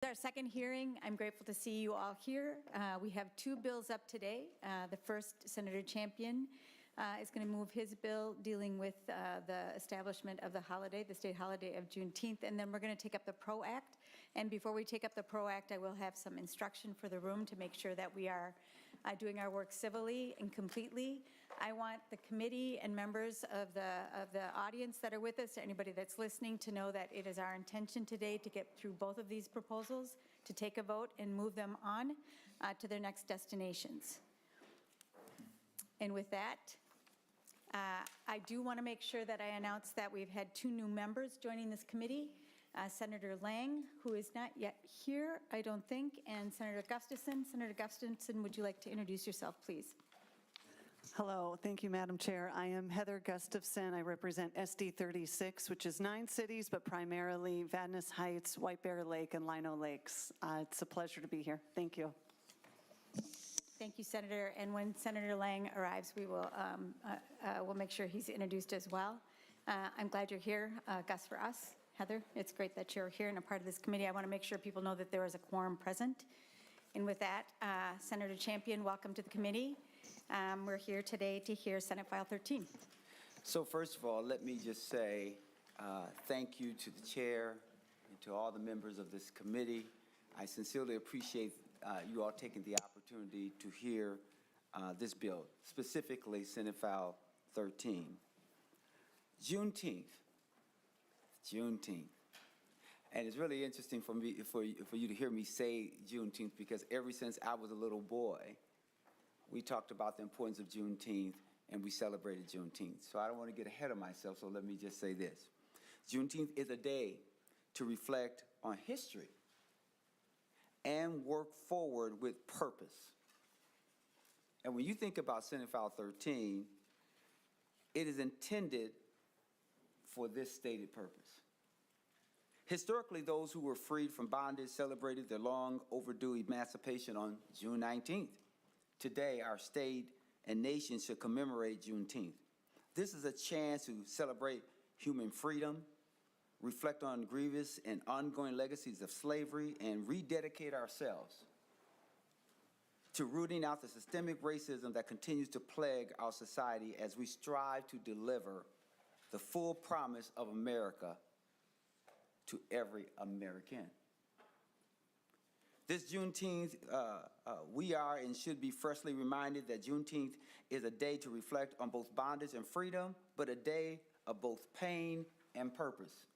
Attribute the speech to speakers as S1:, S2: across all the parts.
S1: Our second hearing. I'm grateful to see you all here. We have two bills up today. The first, Senator Champion is going to move his bill dealing with the establishment of the holiday, the state holiday of Juneteenth, and then we're going to take up the PRO Act. And before we take up the PRO Act, I will have some instruction for the room to make sure that we are doing our work civilly and completely. I want the committee and members of the audience that are with us, or anybody that's listening, to know that it is our intention today to get through both of these proposals, to take a vote and move them on to their next destinations. And with that, I do want to make sure that I announce that we've had two new members joining this committee. Senator Lang, who is not yet here, I don't think, and Senator Gustafson. Senator Gustafson, would you like to introduce yourself, please?
S2: Hello, thank you, Madam Chair. I am Heather Gustafson. I represent SD 36, which is 9 cities, but primarily Vadnais Heights, White Bear Lake, and Lino Lakes. It's a pleasure to be here. Thank you.
S1: Thank you, Senator. And when Senator Lang arrives, we will we'll make sure he's introduced as well. I'm glad you're here, Gus, for us. Heather, it's great that you're here and a part of this committee. I want to make sure people know that there is a quorum present. And with that, Senator Champion, welcome to the committee. We're here today to hear Senate File 13.
S3: So first of all, let me just say thank you to the chair and to all the members of this committee. I sincerely appreciate you all taking the opportunity to hear this bill, specifically Senate File 13. Juneteenth. And it's really interesting for me, for you to hear me say Juneteenth, because ever since I was a little boy, we talked about the importance of Juneteenth and we celebrated Juneteenth. So I don't want to get ahead of myself, so let me just say this. Juneteenth is a day to reflect on history and work forward with purpose. And when you think about Senate File 13, it is intended for this stated purpose. Historically, those who were freed from bondage celebrated their long overdue emancipation on June 19th. Today, our state and nation should commemorate Juneteenth. This is a chance to celebrate human freedom, reflect on grievous and ongoing legacies of slavery, and rededicate ourselves to rooting out the systemic racism that continues to plague our society as we strive to deliver the full promise of America to every American. This Juneteenth, we are and should be freshly reminded that Juneteenth is a day to reflect on both bondage and freedom, but a day of both pain and purpose.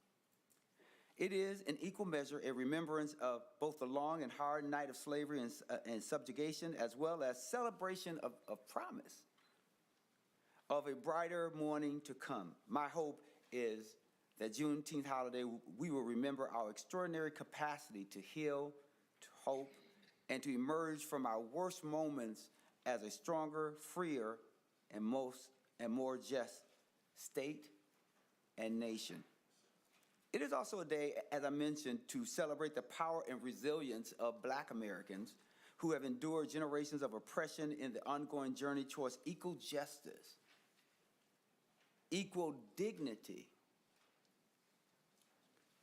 S3: It is, in equal measure, a remembrance of both the long and hard night of slavery and subjugation, as well as celebration of promise of a brighter morning to come. My hope is that Juneteenth holiday, we will remember our extraordinary capacity to heal, to hope, and to emerge from our worst moments as a stronger, freer, and more just state and nation. It is also a day, as I mentioned, to celebrate the power and resilience of Black Americans who have endured generations of oppression in the ongoing journey towards equal justice, equal dignity,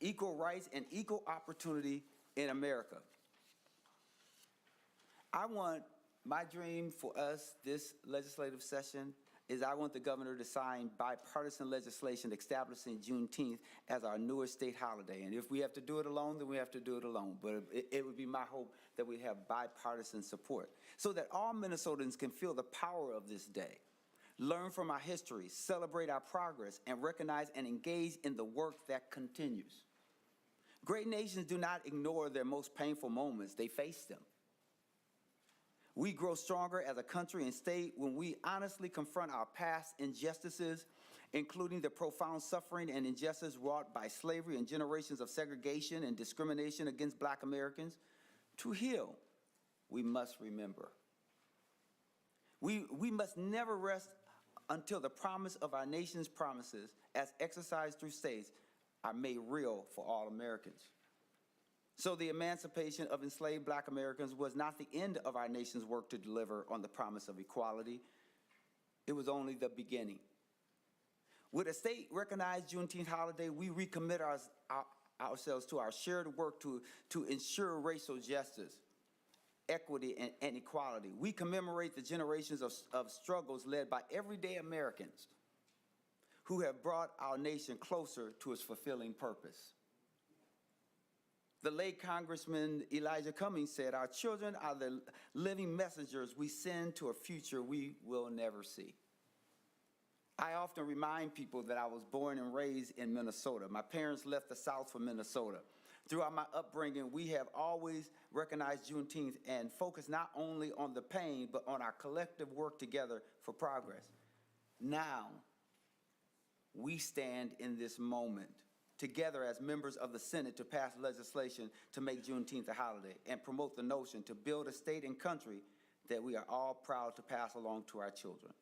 S3: equal rights, and equal opportunity in America. My dream for us this legislative session is I want the governor to sign bipartisan legislation establishing Juneteenth as our newest state holiday. And if we have to do it alone, then we have to do it alone. But it would be my hope that we have bipartisan support so that all Minnesotans can feel the power of this day, learn from our history, celebrate our progress, and recognize and engage in the work that continues. Great nations do not ignore their most painful moments, they face them. We grow stronger as a country and state when we honestly confront our past injustices, including the profound suffering and injustice wrought by slavery and generations of segregation and discrimination against Black Americans. To heal, we must remember. We must never rest until the promise of our nation's promises, as exercised through states, are made real for all Americans. So the emancipation of enslaved Black Americans was not the end of our nation's work to deliver on the promise of equality. It was only the beginning. With a state-recognized Juneteenth holiday, we recommit ourselves to our shared work to ensure racial justice, equity, and equality. We commemorate the generations of struggles led by everyday Americans who have brought our nation closer to its fulfilling purpose. The late Congressman Elijah Cummings said, "Our children are the living messengers we send to a future we will never see." I often remind people that I was born and raised in Minnesota. My parents left the South for Minnesota. Throughout my upbringing, we have always recognized Juneteenth and focused not only on the pain, but on our collective work together for progress. Now, we stand in this moment together as members of the Senate to pass legislation to make Juneteenth a holiday and promote the notion to build a state and country that we are all proud to pass along to our children.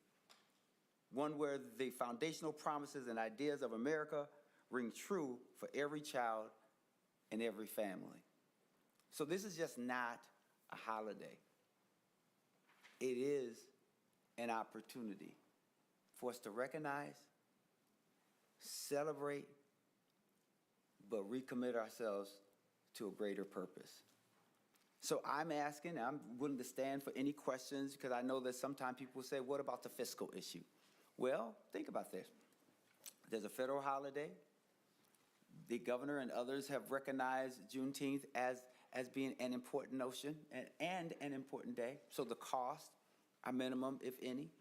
S3: One where the foundational promises and ideas of America ring true for every child and every family. So this is just not a holiday. It is an opportunity for us to recognize, celebrate, but recommit ourselves to a greater purpose. So I'm asking, I'm willing to stand for any questions, because I know that sometimes people say, what about the fiscal issue? Well, think about this. There's a federal holiday. The governor and others have recognized Juneteenth as being an important notion and an important day. So the costs are minimum, if any.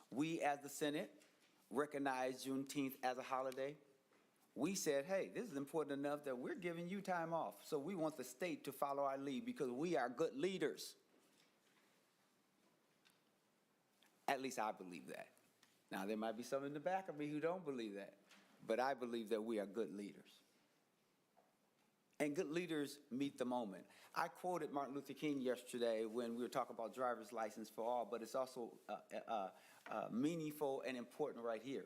S3: We, as the Senate, recognize Juneteenth as a holiday. We said, hey, this is important enough that we're giving you time off. So we want the state to follow our lead because we are good leaders. At least I believe that. Now, there might be some in the back of me who don't believe that, but I believe that we are good leaders. And good leaders meet the moment. I quoted Martin Luther King yesterday when we were talking about driver's license for all, but it's also meaningful and important right here.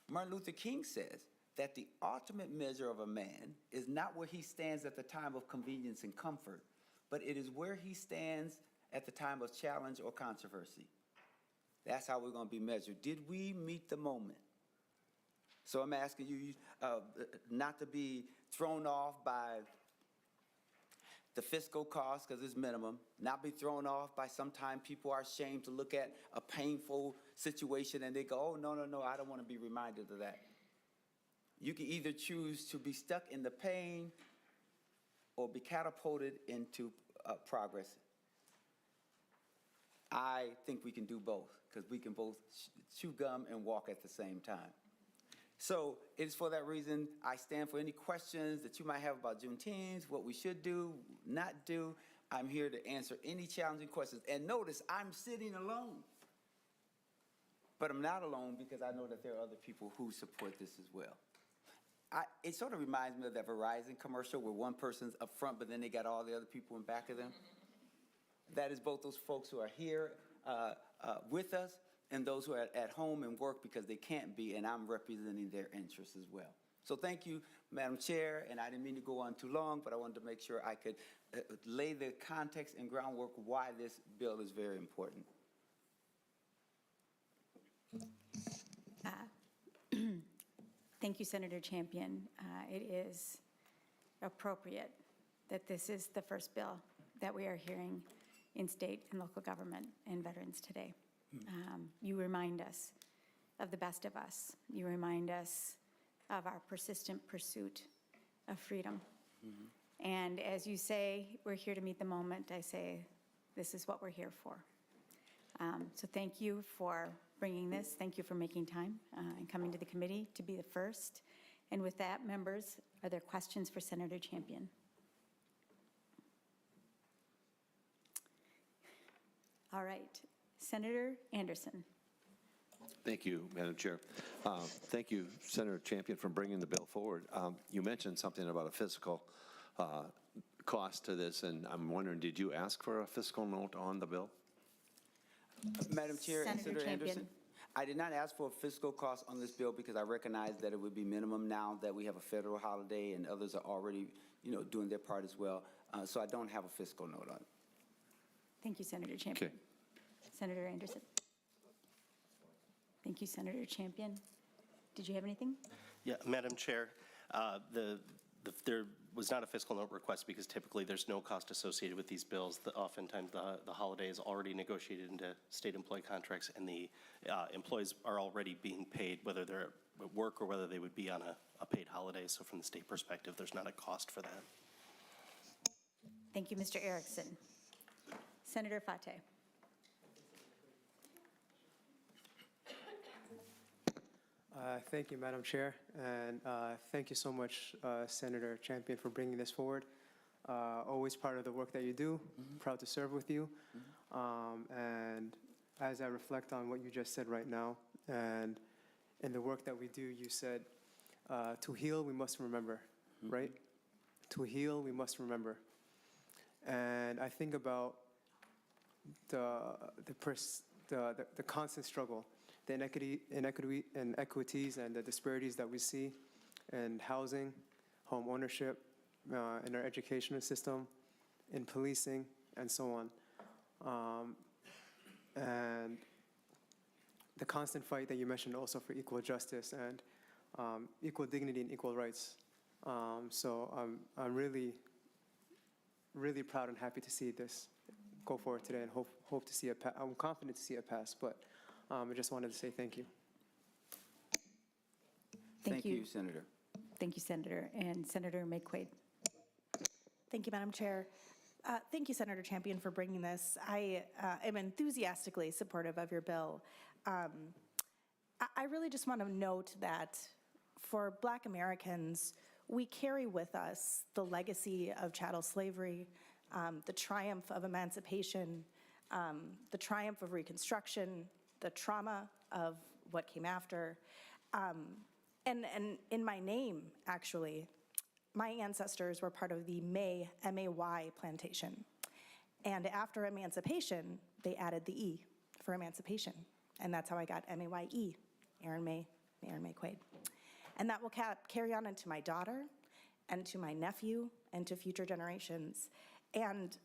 S3: Martin Luther King says that the ultimate measure of a man is not where he stands at the time of convenience and comfort, but it is where he stands at the time of challenge or controversy. That's how we're going to be measured. Did we meet the moment? So I'm asking you not to be thrown off by the fiscal cost, because it's minimum, not be thrown off by sometimes people are ashamed to look at a painful situation and they go, oh, no, I don't want to be reminded of that. You can either choose to be stuck in the pain or be catapulted into progress. I think we can do both, because we can both chew gum and walk at the same time. So it is for that reason I stand for any questions that you might have about Juneteenth, what we should do, not do. I'm here to answer any challenging questions. And notice, I'm sitting alone. But I'm not alone because I know that there are other people who support this as well. It sort of reminds me of that Verizon commercial where one person's up front, but then they got all the other people in back of them. That is both those folks who are here with us and those who are at home and work because they can't be, and I'm representing their interests as well. So thank you, Madam Chair, and I didn't mean to go on too long, but I wanted to make sure I could lay the context and groundwork why this bill is very important.
S1: Thank you, Senator Champion. It is appropriate that this is the first bill that we are hearing in state and local government and veterans today. You remind us of the best of us. You remind us of our persistent pursuit of freedom. And as you say, we're here to meet the moment, I say, this is what we're here for. So thank you for bringing this. Thank you for making time and coming to the committee to be the first. And with that, members, are there questions for Senator Champion? All right, Senator Anderson.
S4: Thank you, Madam Chair. Thank you, Senator Champion, for bringing the bill forward. You mentioned something about a fiscal cost to this, and I'm wondering, did you ask for a fiscal note on the bill?
S3: Madam Chair and
S1: Senator
S3: Senator
S1: Champion.
S3: Anderson, I did not ask for a fiscal cost on this bill because I recognize that it would be minimum now that we have a federal holiday and others are already, doing their part as well. So I don't have a fiscal note on it.
S1: Thank you, Senator Champion.
S4: Okay.
S1: Senator Anderson. Thank you, Senator Champion. Did you have anything?
S5: Yeah, Madam Chair, the there was not a fiscal note request because typically there's no cost associated with these bills. Oftentimes the holiday is already negotiated into state employee contracts, and the employees are already being paid, whether they're at work or whether they would be on a paid holiday. So from the state perspective, there's not a cost for that.
S1: Thank you, Mr. Erickson. Senator Fateh.
S6: Thank you, Madam Chair, and thank you so much, Senator Champion, for bringing this forward. Always proud of the work that you do, proud to serve with you. And as I reflect on what you just said right now, and in the work that we do, you said, to heal, we must remember, right? To heal, we must remember. And I think about the constant struggle, the inequities and the disparities that we see in housing, home ownership, in our educational system, in policing, and so on. And the constant fight that you mentioned also for equal justice and equal dignity and equal rights. So I'm really, really proud and happy to see this go forward today, and hope to see it. I'm confident to see it pass, but I just wanted to say thank you.
S1: Thank you.
S3: Senator.
S1: Thank you, Senator. And Senator McQuaid.
S7: Thank you, Madam Chair. Thank you, Senator Champion, for bringing this. I am enthusiastically supportive of your bill. I really just want to note that for Black Americans, we carry with us the legacy of chattel slavery, the triumph of emancipation, the triumph of Reconstruction, the trauma of what came after. And in my name, actually, my ancestors were part of the May, M-A-Y plantation. And after emancipation, they added the E for emancipation. And that's how I got M-A-Y-E, Aaron May Quaid. And that will carry on into my daughter and to my nephew and to future generations. And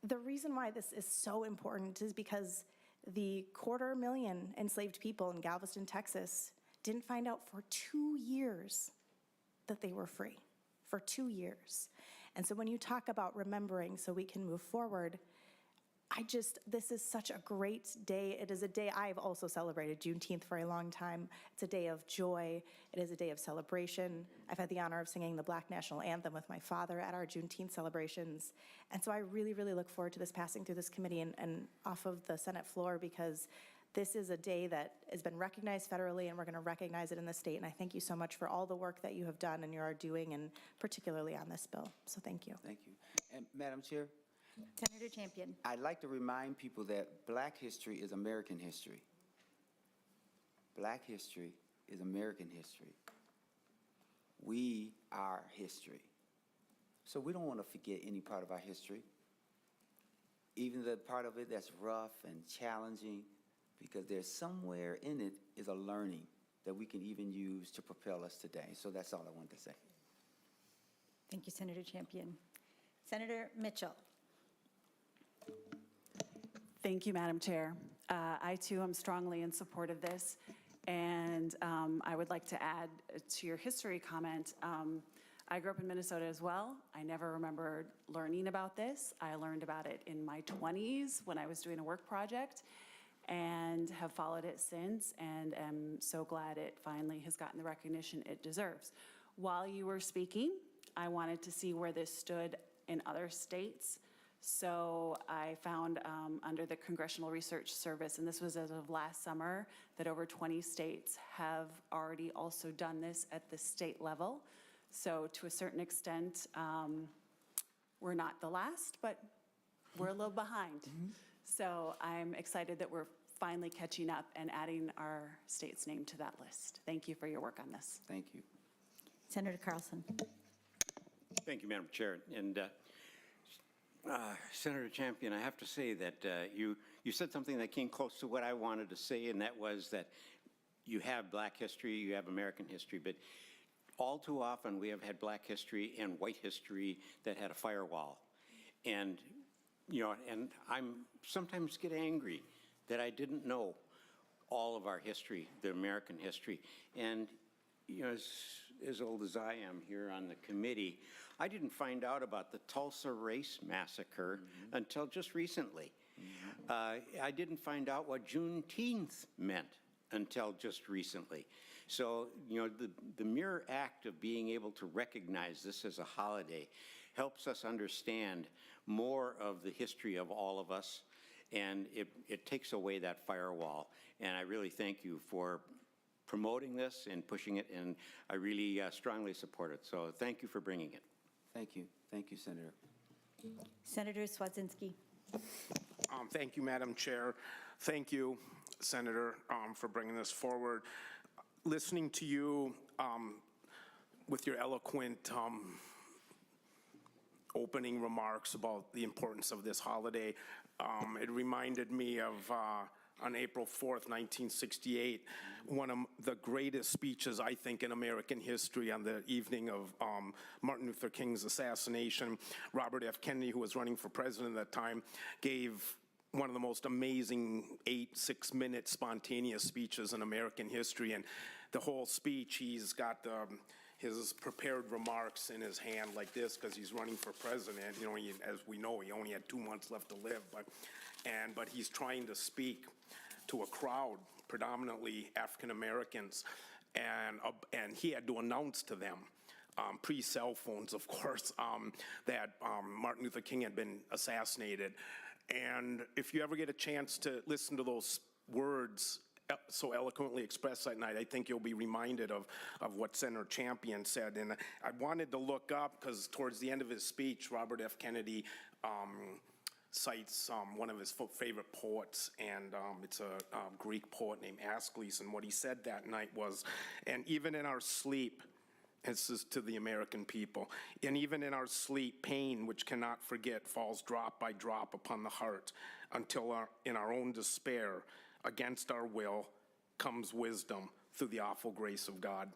S7: the reason why this is so important is because the 250,000 enslaved people in Galveston, Texas, didn't find out for 2 years that they were free, for 2 years. And so when you talk about remembering so we can move forward, this is such a great day. It is a day I've also celebrated Juneteenth for a long time. It's a day of joy. It is a day of celebration. I've had the honor of singing the Black National Anthem with my father at our Juneteenth celebrations. And so I really, really look forward to this passing through this committee and off of the Senate floor, because this is a day that has been recognized federally, and we're going to recognize it in the state. And I thank you so much for all the work that you have done and you are doing, and particularly on this bill. So thank you.
S3: Thank you. And Madam Chair,
S1: Senator Champion.
S3: I'd like to remind people that Black history is American history. Black history is American history. We are history. So we don't want to forget any part of our history, even the part of it that's rough and challenging, because there's somewhere in it is a learning that we can even use to propel us today. So that's all I wanted to say.
S1: Thank you, Senator Champion. Senator Mitchell.
S2: Thank you, Madam Chair. I, too, am strongly in support of this. And I would like to add to your history comment, I grew up in Minnesota as well. I never remembered learning about this. I learned about it in my 20s when I was doing a work project, and have followed it since, and am so glad it finally has gotten the recognition it deserves. While you were speaking, I wanted to see where this stood in other states. So I found under the Congressional Research Service, and this was as of last summer, that over 20 states have already also done this at the state level. So to a certain extent, we're not the last, but we're a little behind. So I'm excited that we're finally catching up and adding our state's name to that list. Thank you for your work on this.
S3: Thank you.
S1: Senator Carlson.
S8: Thank you, Madam Chair. And Senator Champion, I have to say that you said something that came close to what I wanted to say, and that was that you have Black history, you have American history, but all too often we have had Black history and white history that had a firewall. And, you know, and I'm sometimes get angry that I didn't know all of our history, the American history. And you know, as old as I am here on the committee, I didn't find out about the Tulsa Race Massacre until just recently. I didn't find out what Juneteenth meant until just recently. So, you know, the mere act of being able to recognize this as a holiday helps us understand more of the history of all of us, and it takes away that firewall. And I really thank you for promoting this and pushing it, and I really strongly support it. So thank you for bringing it.
S3: Thank you. Thank you, Senator.
S1: Senator Swedzinski.
S9: Thank you, Madam Chair. Thank you, Senator, for bringing this forward. Listening to you with your eloquent opening remarks about the importance of this holiday, it reminded me of on April 4th, 1968, one of the greatest speeches, I think, in American history on the evening of Martin Luther King's assassination. Robert F. Kennedy, who was running for president at that time, gave one of the most amazing 6-minute spontaneous speeches in American history. And the whole speech, he's got his prepared remarks in his hand like this because he's running for president. You know, as we know, he only had 2 months left to live, but he's trying to speak to a crowd, predominantly African Americans, and he had to announce to them, pre-cell phones, of course, that Martin Luther King had been assassinated. And if you ever get a chance to listen to those words so eloquently expressed that night, I think you'll be reminded of what Senator Champion said. And I wanted to look up, because towards the end of his speech, Robert F. Kennedy cites one of his favorite poets, and it's a Greek poet named Aeschylus, and what he said that night was, and even in our sleep, this is to the American people, and even in our sleep, pain which cannot forget falls drop by drop upon the heart, until in our own despair, against our will, comes wisdom through the awful grace of God.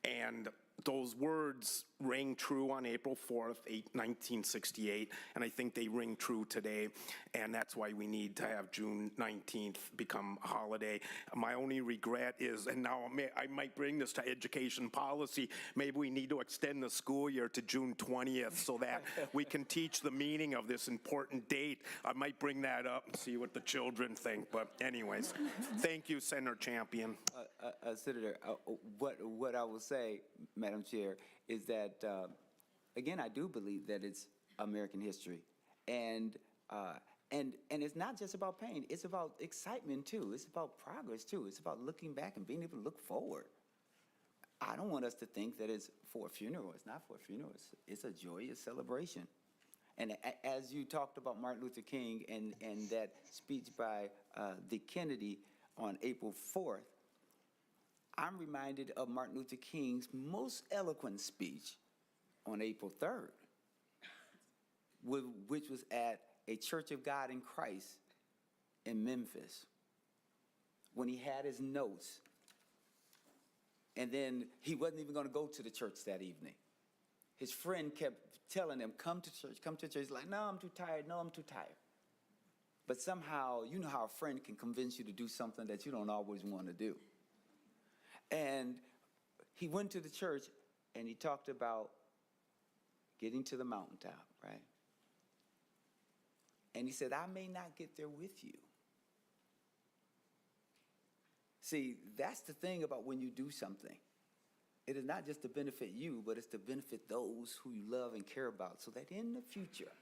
S9: And those words rang true on April 4th, 1968, and I think they ring true today, and that's why we need to have June 19th become a holiday. My only regret is, and now I might bring this to education policy, maybe we need to extend the school year to June 20th so that we can teach the meaning of this important date. I might bring that up and see what the children think, but anyways, thank you, Senator Champion.
S3: Senator, what I will say, Madam Chair, is that, again, I do believe that it's American history. And it's not just about pain. It's about excitement, too. It's about progress, too. It's about looking back and being able to look forward. I don't want us to think that it's for a funeral. It's not for a funeral. It's a joyous celebration. And as you talked about Martin Luther King and that speech by Dick Kennedy on April 4th, I'm reminded of Martin Luther King's most eloquent speech on April 3rd, which was at a Church of God in Christ in Memphis, when he had his notes, and then he wasn't even going to go to the church that evening. His friend kept telling him, come to church, come to church. He's like, no, I'm too tired, no, I'm too tired. But somehow, you know how a friend can convince you to do something that you don't always want to do. And he went to the church, and he talked about getting to the mountaintop, right? And he said, I may not get there with you. See, that's the thing about when you do something. It is not just to benefit you, but it's to benefit those who you love and care about, so that in the future,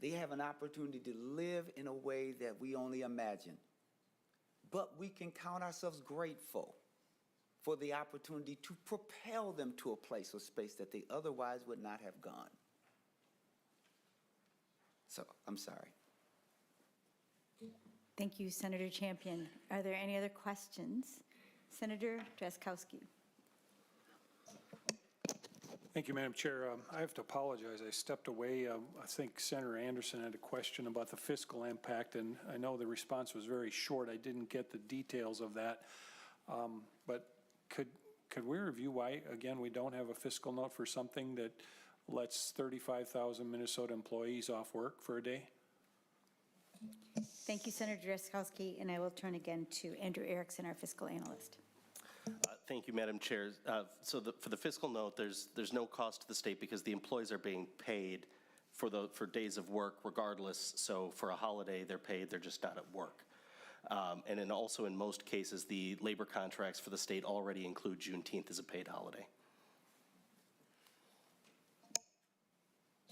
S3: they have an opportunity to live in a way that we only imagine. But we can count ourselves grateful for the opportunity to propel them to a place or space that they otherwise would not have gone. So, I'm sorry.
S1: Thank you, Senator Champion. Are there any other questions? Senator Drazkowski.
S10: Thank you, Madam Chair. I have to apologize. I stepped away. I think Senator Anderson had a question about the fiscal impact, and I know the response was very short. I didn't get the details of that. But could we review why, again, we don't have a fiscal note for something that lets 35,000 Minnesota employees off work for a day?
S1: Thank you, Senator Drazkowski, and I will turn again to Andrew Erickson, our fiscal analyst.
S5: Thank you, Madam Chair. For the fiscal note, there's no cost to the state because the employees are being paid for days of work regardless. So for a holiday, they're paid, they're just not at work. And then also in most cases, the labor contracts for the state already include Juneteenth as a paid holiday.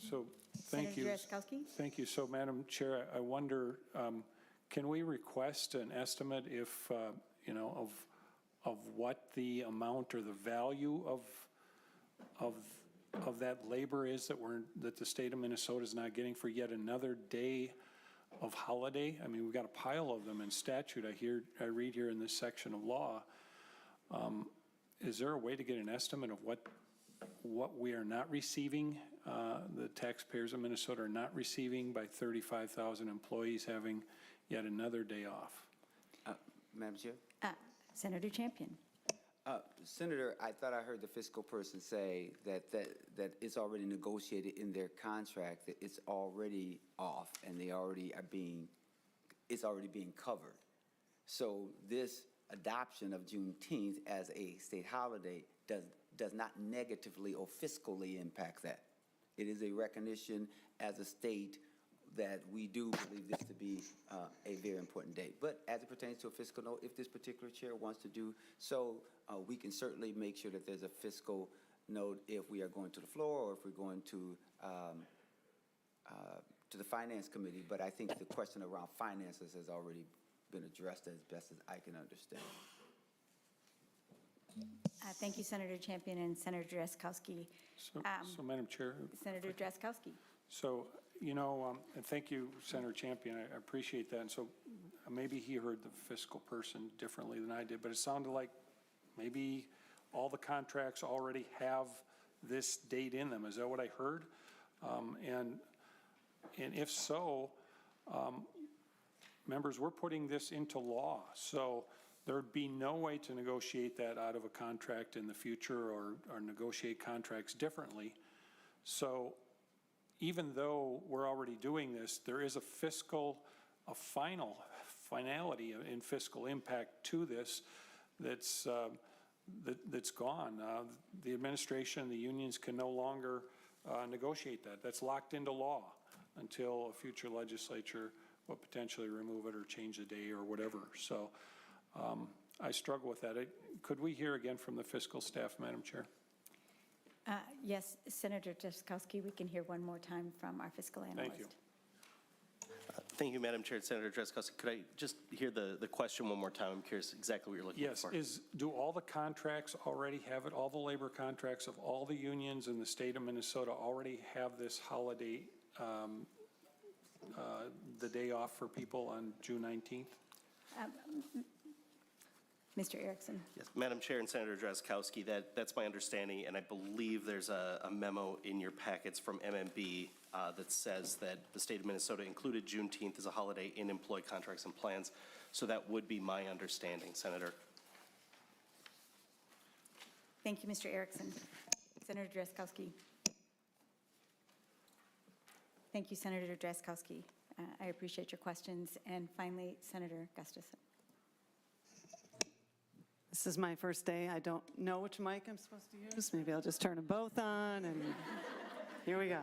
S10: So, thank you.
S1: Senator Drazkowski?
S10: Thank you. So, Madam Chair, I wonder, can we request an estimate if, of what the amount or the value of that labor is that the state of Minnesota is not getting for yet another day of holiday? I mean, we've got a pile of them in statute. I read here in this section of law. Is there a way to get an estimate of what we are not receiving, the taxpayers of Minnesota are not receiving by 35,000 employees having yet another day off?
S3: Madam Chair?
S1: Senator Champion.
S3: Senator, I thought I heard the fiscal person say that it's already negotiated in their contract, that it's already off and it's already being covered. So this adoption of Juneteenth as a state holiday does not negatively or fiscally impact that. It is a recognition as a state that we do believe this to be a very important date. But as it pertains to a fiscal note, if this particular chair wants to do so, we can certainly make sure that there's a fiscal note if we are going to the floor or if we're going to the Finance Committee. But I think the question around finances has already been addressed as best as I can understand.
S1: Thank you, Senator Champion and Senator Drazkowski.
S10: So, Madam Chair.
S1: Senator Drazkowski.
S10: So, and thank you, Senator Champion. I appreciate that. And so maybe he heard the fiscal person differently than I did, but it sounded like maybe all the contracts already have this date in them. Is that what I heard? And if so, members, we're putting this into law. So there would be no way to negotiate that out of a contract in the future or negotiate contracts differently. So even though we're already doing this, there is a finality in fiscal impact to this that's gone. The administration, the unions can no longer negotiate that. That's locked into law until a future legislature will potentially remove it or change the day or whatever. So I struggle with that. Could we hear again from the fiscal staff, Madam Chair?
S1: Yes, Senator Drazkowski, we can hear one more time from our fiscal analyst.
S10: Thank you.
S5: Thank you, Madam Chair. Senator Drazkowski, could I just hear the question one more time? I'm curious exactly what you're looking for.
S10: Yes, do all the contracts already have it? All the labor contracts of all the unions in the state of Minnesota already have this holiday, the day off for people on June 19th?
S1: Mr. Erickson.
S5: Yes, Madam Chair and Senator Drazkowski, that's my understanding, and I believe there's a memo in your packets from MMB that says that the state of Minnesota included Juneteenth as a holiday in employee contracts and plans. So that would be my understanding, Senator.
S1: Thank you, Mr. Erickson. Senator Drazkowski. Thank you, Senator Drazkowski. I appreciate your questions. And finally, Senator Gustafson.
S2: This is my first day. I don't know which mic I'm supposed to use. Maybe I'll just turn them both on, and here we go.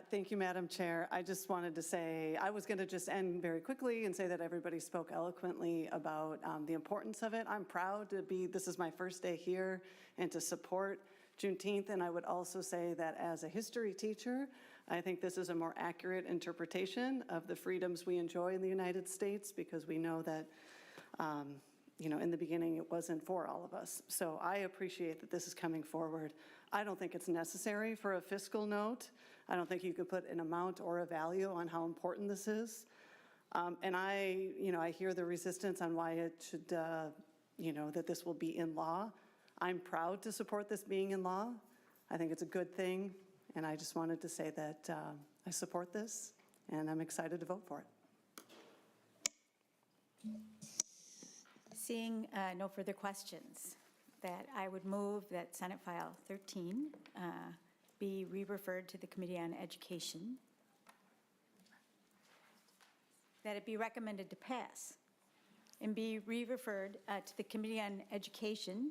S2: Thank you, Madam Chair. I just wanted to say, I was going to just end very quickly and say that everybody spoke eloquently about the importance of it. I'm proud to be, this is my first day here, and to support Juneteenth. And I would also say that as a history teacher, I think this is a more accurate interpretation of the freedoms we enjoy in the United States, because we know that in the beginning, it wasn't for all of us. So I appreciate that this is coming forward. I don't think it's necessary for a fiscal note. I don't think you could put an amount or a value on how important this is. And I hear the resistance on why it should, that this will be in law. I'm proud to support this being in law. I think it's a good thing. And I just wanted to say that I support this, and I'm excited to vote for it.
S1: Seeing no further questions, that I would move that Senate File 13 be re-referred to the Committee on Education, that it be recommended to pass and be re-referred to the Committee on Education.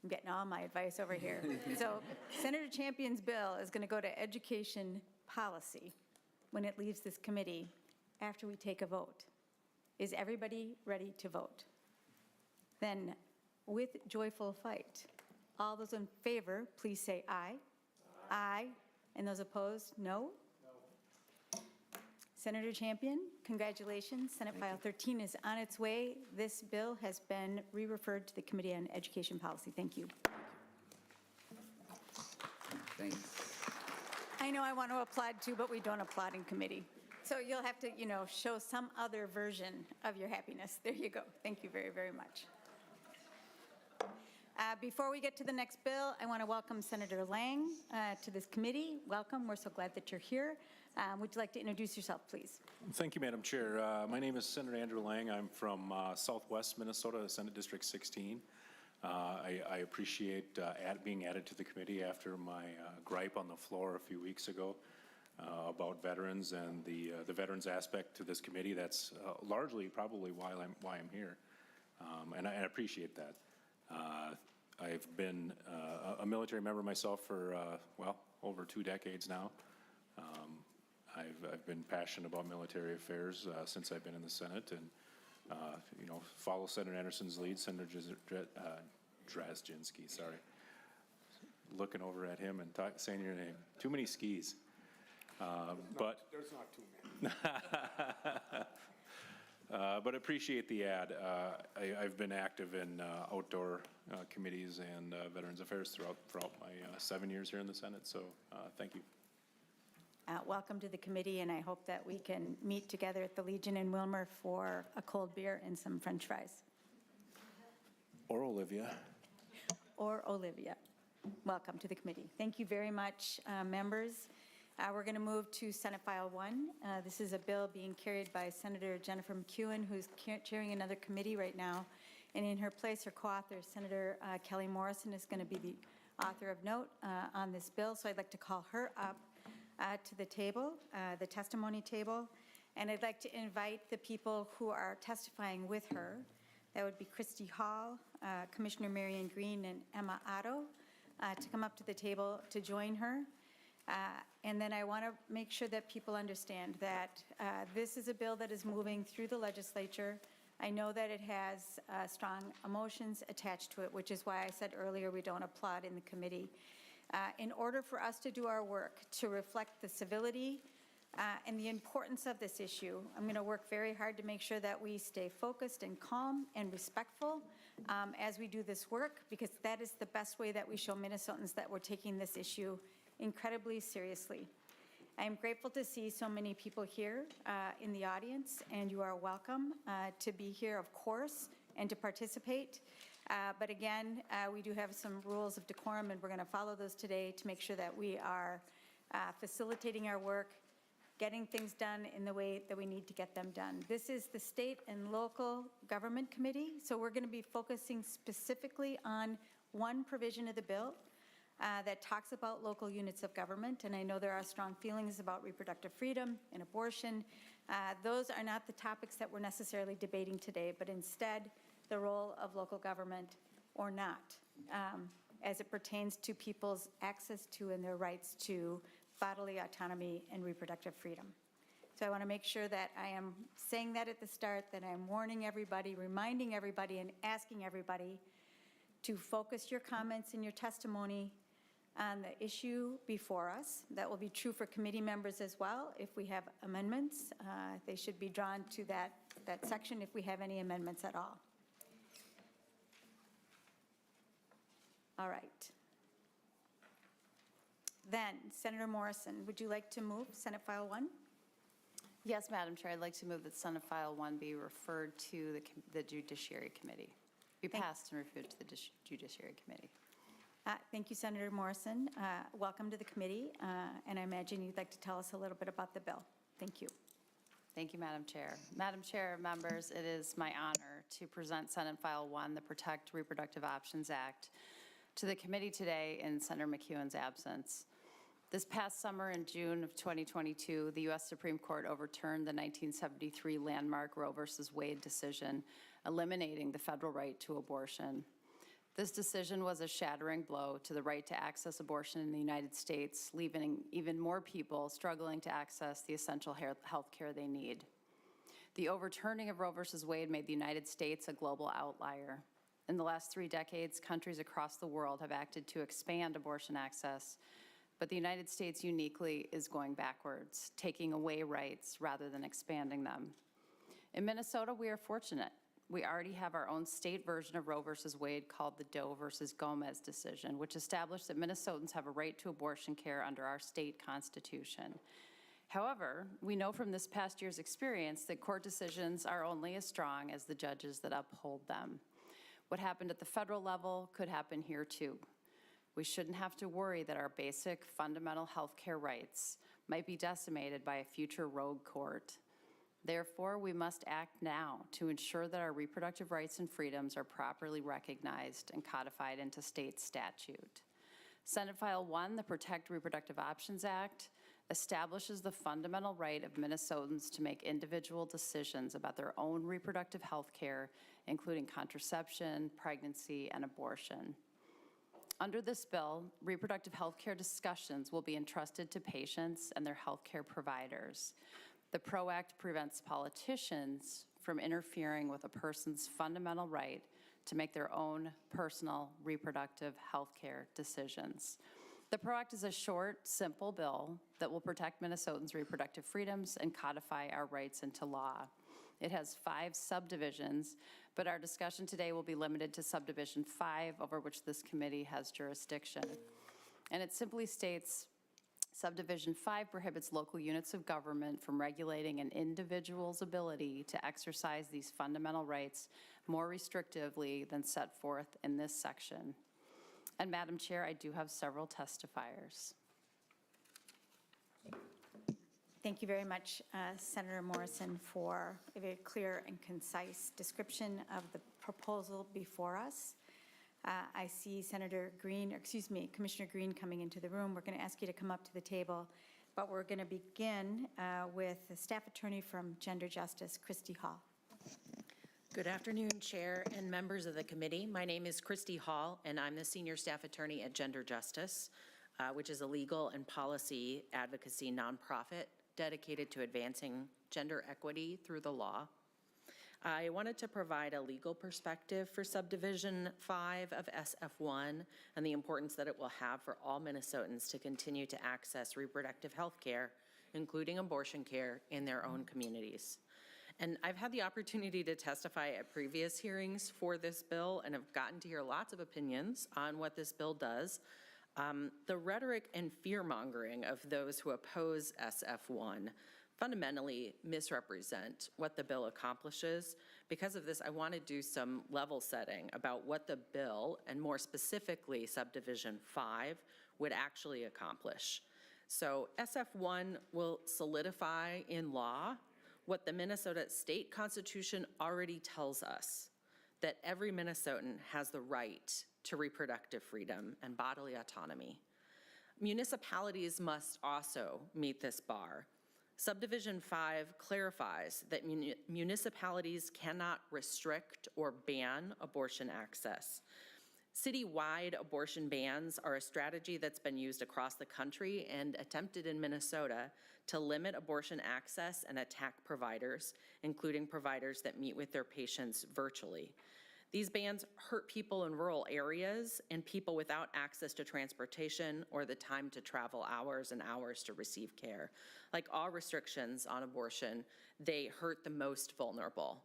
S1: I'm getting all my advice over here. So Senator Champion's bill is going to go to Education Policy when it leaves this committee after we take a vote. Is everybody ready to vote? Then, with joyful fight, all those in favor, please say aye. Aye. And those opposed, no? No. Senator Champion, congratulations. Senate File 13 is on its way. This bill has been re-referred to the Committee on Education Policy. Thank you.
S3: Thanks.
S1: I know I want to applaud too, but we don't applaud in committee. So you'll have to, show some other version of your happiness. There you go. Thank you very, very much. Before we get to the next bill, I want to welcome Senator Lang to this committee. Welcome. We're so glad that you're here. Would you like to introduce yourself, please?
S10: Thank you, Madam Chair. My name is Senator Andrew Lang. I'm from Southwest Minnesota, Senate District 16. I appreciate being added to the committee after my gripe on the floor a few weeks ago about veterans and the veterans aspect to this committee. That's largely probably why I'm here, and I appreciate that. I've been a military member myself for, over 2 decades now. I've been passionate about military affairs since I've been in the Senate, and, follow Senator Anderson's lead, Senator Drazdzinski, sorry. Looking over at him and saying your name. Too many skis. But
S9: There's not too many.
S10: But appreciate the ad. I've been active in outdoor committees and Veterans Affairs throughout my 7 years here in the Senate, so thank you.
S1: Welcome to the committee, and I hope that we can meet together at the Legion in Wilmer for a cold beer and some French fries.
S10: Or Olivia.
S1: Or Olivia. Welcome to the committee. Thank you very much, members. We're going to move to Senate File 1. This is a bill being carried by Senator Jennifer McEwen, who's chairing another committee right now. And in her place, her co-author, Senator Kelly Morrison, is going to be the author of note on this bill. So I'd like to call her up to the table, the testimony table. And I'd like to invite the people who are testifying with her. That would be Christy Hall, Commissioner Marion Green, and Emma Otto to come up to the table to join her. And then I want to make sure that people understand that this is a bill that is moving through the legislature. I know that it has strong emotions attached to it, which is why I said earlier we don't applaud in the committee. In order for us to do our work to reflect the civility and the importance of this issue, I'm going to work very hard to make sure that we stay focused and calm and respectful as we do this work, because that is the best way that we show Minnesotans that we're taking this issue incredibly seriously. I am grateful to see so many people here in the audience, and you are welcome to be here, of course, and to participate. But again, we do have some rules of decorum, and we're going to follow those today to make sure that we are facilitating our work, getting things done in the way that we need to get them done. This is the State and Local Government Committee, so we're going to be focusing specifically on one provision of the bill that talks about local units of government, and I know there are strong feelings about reproductive freedom and abortion. Those are not the topics that we're necessarily debating today, but instead the role of local government or not, as it pertains to people's access to and their rights to bodily autonomy and reproductive freedom. So I want to make sure that I am saying that at the start, that I'm warning everybody, reminding everybody, and asking everybody to focus your comments and your testimony on the issue before us. That will be true for committee members as well. If we have amendments, they should be drawn to that section if we have any amendments at all. All right. Then, Senator Morrison, would you like to move Senate File 1?
S11: Yes, Madam Chair, I'd like to move that Senate File 1 be referred to the Judiciary Committee. Be passed and referred to the Judiciary Committee.
S1: Thank you, Senator Morrison. Welcome to the committee, and I imagine you'd like to tell us a little bit about the bill. Thank you.
S11: Thank you, Madam Chair. Madam Chair, members, it is my honor to present Senate File 1, the Protect Reproductive Options Act, to the committee today in Senator McEwen's absence. This past summer in June of 2022, the U.S. Supreme Court overturned the 1973 landmark Roe v. Wade decision, eliminating the federal right to abortion. This decision was a shattering blow to the right to access abortion in the United States, leaving even more people struggling to access the essential health care they need. The overturning of Roe v. Wade made the United States a global outlier. In the last 3 decades, countries across the world have acted to expand abortion access, but the United States uniquely is going backwards, taking away rights rather than expanding them. In Minnesota, we are fortunate. We already have our own state version of Roe v. Wade called the Doe v. Gomez decision, which established that Minnesotans have a right to abortion care under our state constitution. However, we know from this past year's experience that court decisions are only as strong as the judges that uphold them. What happened at the federal level could happen here too. We shouldn't have to worry that our basic fundamental health care rights might be decimated by a future rogue court. Therefore, we must act now to ensure that our reproductive rights and freedoms are properly recognized and codified into state statute. Senate File 1, the Protect Reproductive Options Act, establishes the fundamental right of Minnesotans to make individual decisions about their own reproductive health care, including contraception, pregnancy, and abortion. Under this bill, reproductive health care discussions will be entrusted to patients and their health care providers. The PRO Act prevents politicians from interfering with a person's fundamental right to make their own personal reproductive health care decisions. The PRO Act is a short, simple bill that will protect Minnesotans' reproductive freedoms and codify our rights into law. It has 5 subdivisions, but our discussion today will be limited to subdivision 5, over which this committee has jurisdiction. And it simply states, subdivision 5 prohibits local units of government from regulating an individual's ability to exercise these fundamental rights more restrictively than set forth in this section. And Madam Chair, I do have several testifiers.
S1: Thank you very much, Senator Morrison, for a very clear and concise description of the proposal before us. I see Commissioner Green coming into the room. We're going to ask you to come up to the table, but we're going to begin with the staff attorney from Gender Justice, Christy Hall.
S12: Good afternoon, Chair and members of the committee. My name is Christy Hall, and I'm the senior staff attorney at Gender Justice, which is a legal and policy advocacy nonprofit dedicated to advancing gender equity through the law. I wanted to provide a legal perspective for Subdivision 5 of SF1 and the importance that it will have for all Minnesotans to continue to access reproductive health care, including abortion care, in their own communities. And I've had the opportunity to testify at previous hearings for this bill and have gotten to hear lots of opinions on what this bill does. The rhetoric and fear-mongering of those who oppose SF1 fundamentally misrepresent what the bill accomplishes. Because of this, I want to do some level setting about what the bill, and more specifically Subdivision 5, would actually accomplish. So SF1 will solidify in law what the Minnesota State Constitution already tells us, that every Minnesotan has the right to reproductive freedom and bodily autonomy. Municipalities must also meet this bar. Subdivision 5 clarifies that municipalities cannot restrict or ban abortion access. Citywide abortion bans are a strategy that's been used across the country and attempted in Minnesota to limit abortion access and attack providers, including providers that meet with their patients virtually. These bans hurt people in rural areas and people without access to transportation or the time to travel hours and hours to receive care. Like all restrictions on abortion, they hurt the most vulnerable.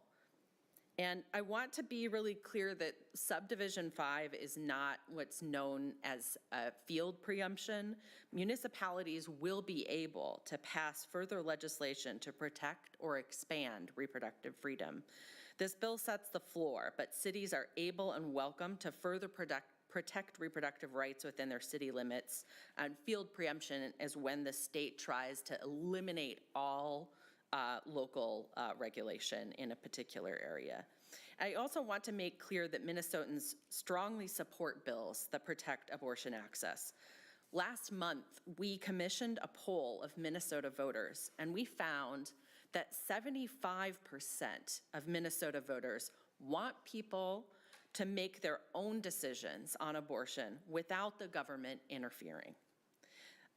S12: And I want to be really clear that Subdivision 5 is not what's known as a field preemption. Municipalities will be able to pass further legislation to protect or expand reproductive freedom. This bill sets the floor, but cities are able and welcome to further protect reproductive rights within their city limits. And field preemption is when the state tries to eliminate all local regulation in a particular area. I also want to make clear that Minnesotans strongly support bills that protect abortion access. Last month, we commissioned a poll of Minnesota voters, and we found that 75% of Minnesota voters want people to make their own decisions on abortion without the government interfering.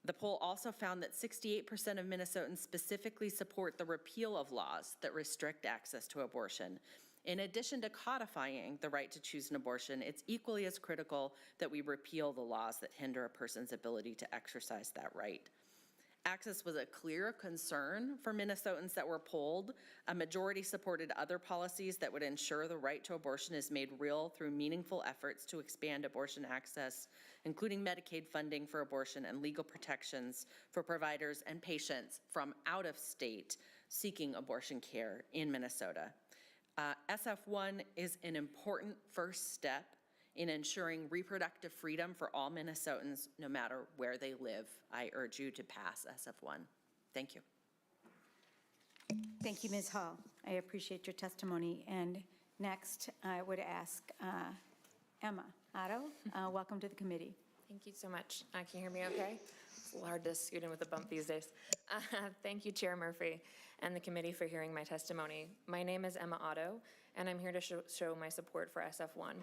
S12: The poll also found that 68% of Minnesotans specifically support the repeal of laws that restrict access to abortion. In addition to codifying the right to choose an abortion, it's equally as critical that we repeal the laws that hinder a person's ability to exercise that right. Access was a clear concern for Minnesotans that were polled. A majority supported other policies that would ensure the right to abortion is made real through meaningful efforts to expand abortion access, including Medicaid funding for abortion and legal protections for providers and patients from out of state seeking abortion care in Minnesota. SF1 is an important first step in ensuring reproductive freedom for all Minnesotans, no matter where they live. I urge you to pass SF1. Thank you.
S1: Thank you, Ms. Hall. I appreciate your testimony. And next, I would ask Emma Otto. Welcome to the committee.
S13: Thank you so much. Can you hear me okay? It's a little hard to scoot in with a bump these days. Thank you, Chair Murphy, and the committee for hearing my testimony. My name is Emma Otto, and I'm here to show my support for SF1.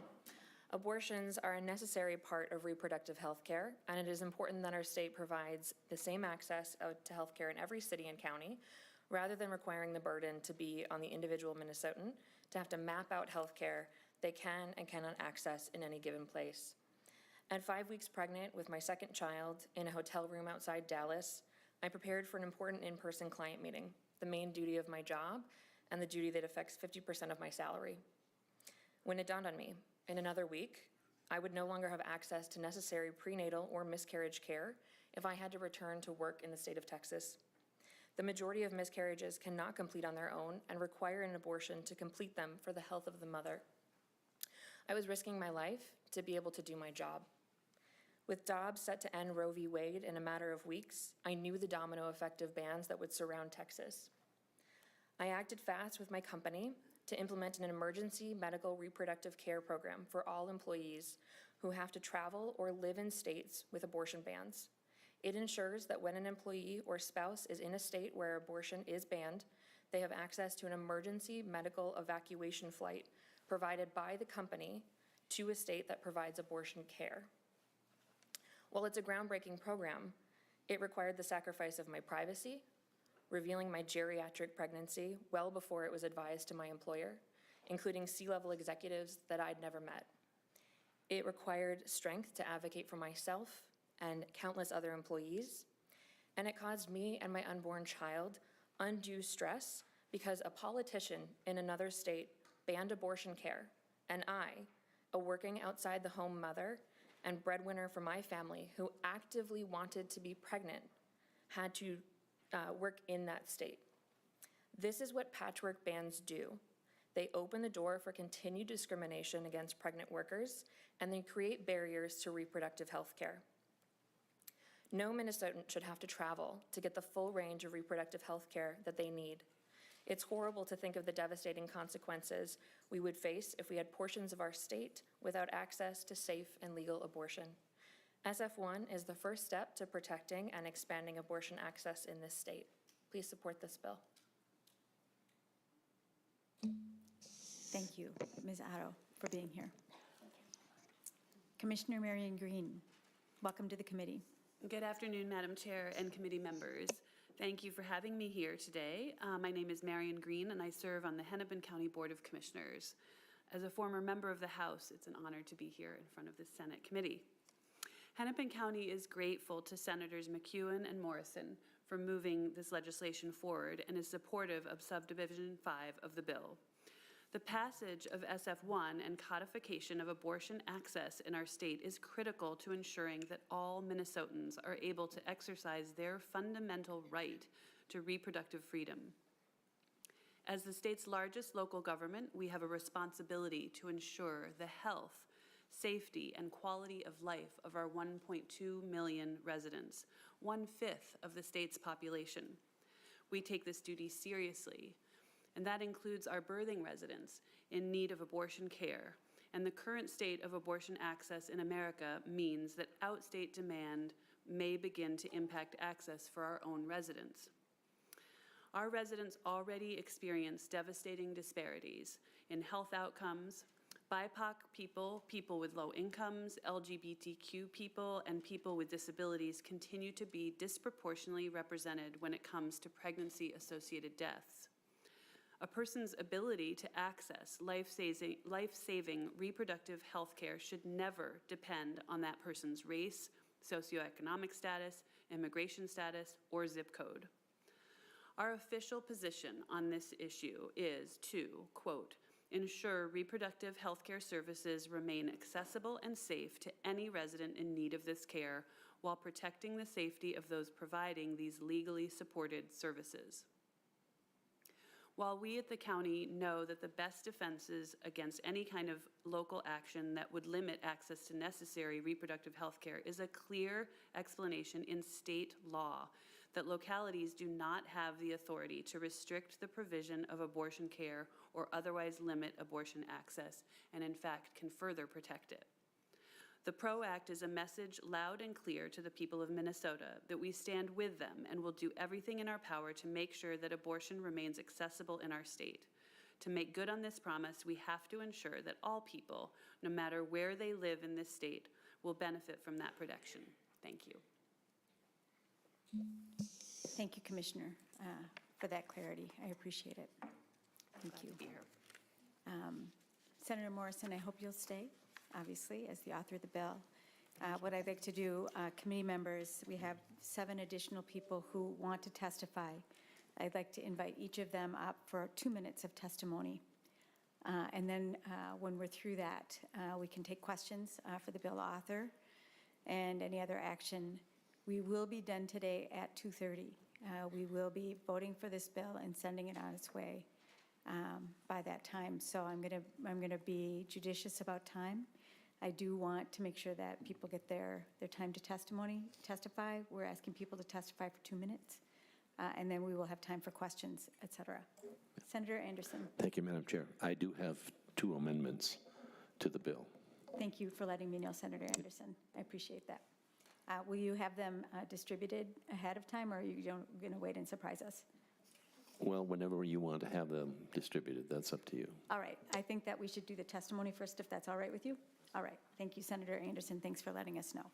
S13: Abortions are a necessary part of reproductive health care, and it is important that our state provides the same access to health care in every city and county, rather than requiring the burden to be on the individual Minnesotan to have to map out health care they can and cannot access in any given place. At 5 weeks pregnant with my second child in a hotel room outside Dallas, I prepared for an important in-person client meeting, the main duty of my job and the duty that affects 50% of my salary. When it dawned on me, in another week, I would no longer have access to necessary prenatal or miscarriage care if I had to return to work in the state of Texas. The majority of miscarriages cannot complete on their own and require an abortion to complete them for the health of the mother. I was risking my life to be able to do my job. With Dobbs set to end Roe v. Wade in a matter of weeks, I knew the domino effect of bans that would surround Texas. I acted fast with my company to implement an emergency medical reproductive care program for all employees who have to travel or live in states with abortion bans. It ensures that when an employee or spouse is in a state where abortion is banned, they have access to an emergency medical evacuation flight provided by the company to a state that provides abortion care. While it's a groundbreaking program, it required the sacrifice of my privacy, revealing my geriatric pregnancy well before it was advised to my employer, including C-level executives that I'd never met. It required strength to advocate for myself and countless other employees, and it caused me and my unborn child undue stress because a politician in another state banned abortion care, and I, a working outside the home mother and breadwinner for my family who actively wanted to be pregnant, had to work in that state. This is what patchwork bans do. They open the door for continued discrimination against pregnant workers, and they create barriers to reproductive health care. No Minnesotan should have to travel to get the full range of reproductive health care that they need. It's horrible to think of the devastating consequences we would face if we had portions of our state without access to safe and legal abortion. SF1 is the first step to protecting and expanding abortion access in this state. Please support this bill.
S1: Thank you, Ms. Otto, for being here. Commissioner Marion Green, welcome to the committee.
S14: Good afternoon, Madam Chair and committee members. Thank you for having me here today. My name is Marion Green, and I serve on the Hennepin County Board of Commissioners. As a former member of the House, it's an honor to be here in front of the Senate committee. Hennepin County is grateful to Senators McEwen and Morrison for moving this legislation forward and is supportive of Subdivision 5 of the bill. The passage of SF1 and codification of abortion access in our state is critical to ensuring that all Minnesotans are able to exercise their fundamental right to reproductive freedom. As the state's largest local government, we have a responsibility to ensure the health, safety, and quality of life of our 1.2 million residents, 1/5 of the state's population. We take this duty seriously, and that includes our birthing residents in need of abortion care. And the current state of abortion access in America means that outstate demand may begin to impact access for our own residents. Our residents already experience devastating disparities in health outcomes. BIPOC people, people with low incomes, LGBTQ people, and people with disabilities continue to be disproportionately represented when it comes to pregnancy-associated deaths. A person's ability to access life-saving reproductive health care should never depend on that person's race, socioeconomic status, immigration status, or zip code. Our official position on this issue is to, quote, ensure reproductive health care services remain accessible and safe to any resident in need of this care while protecting the safety of those providing these legally supported services. While we at the county know that the best defenses against any kind of local action that would limit access to necessary reproductive health care is a clear explanation in state law that localities do not have the authority to restrict the provision of abortion care or otherwise limit abortion access, and in fact can further protect it. The PRO Act is a message loud and clear to the people of Minnesota that we stand with them and will do everything in our power to make sure that abortion remains accessible in our state. To make good on this promise, we have to ensure that all people, no matter where they live in this state, will benefit from that protection. Thank you.
S1: Thank you, Commissioner, for that clarity. I appreciate it. Thank you.
S12: Glad to be here.
S1: Senator Morrison, I hope you'll stay, obviously, as the author of the bill. What I'd like to do, committee members, we have 7 additional people who want to testify. I'd like to invite each of them up for 2 minutes of testimony. And then when we're through that, we can take questions for the bill author and any other action. We will be done today at 2:30. We will be voting for this bill and sending it on its way by that time. So I'm gonna be judicious about time. I do want to make sure that people get their time to testify. We're asking people to testify for 2 minutes, and then we will have time for questions, et cetera. Senator Anderson.
S4: Thank you, Madam Chair. I do have 2 amendments to the bill.
S1: Thank you for letting me know, Senator Anderson. I appreciate that. Will you have them distributed ahead of time, or are you going to wait and surprise us?
S4: Well, whenever you want to have them distributed, that's up to you.
S1: All right. I think that we should do the testimony first, if that's all right with you. All right. Thank you, Senator Anderson. Thanks for letting us know.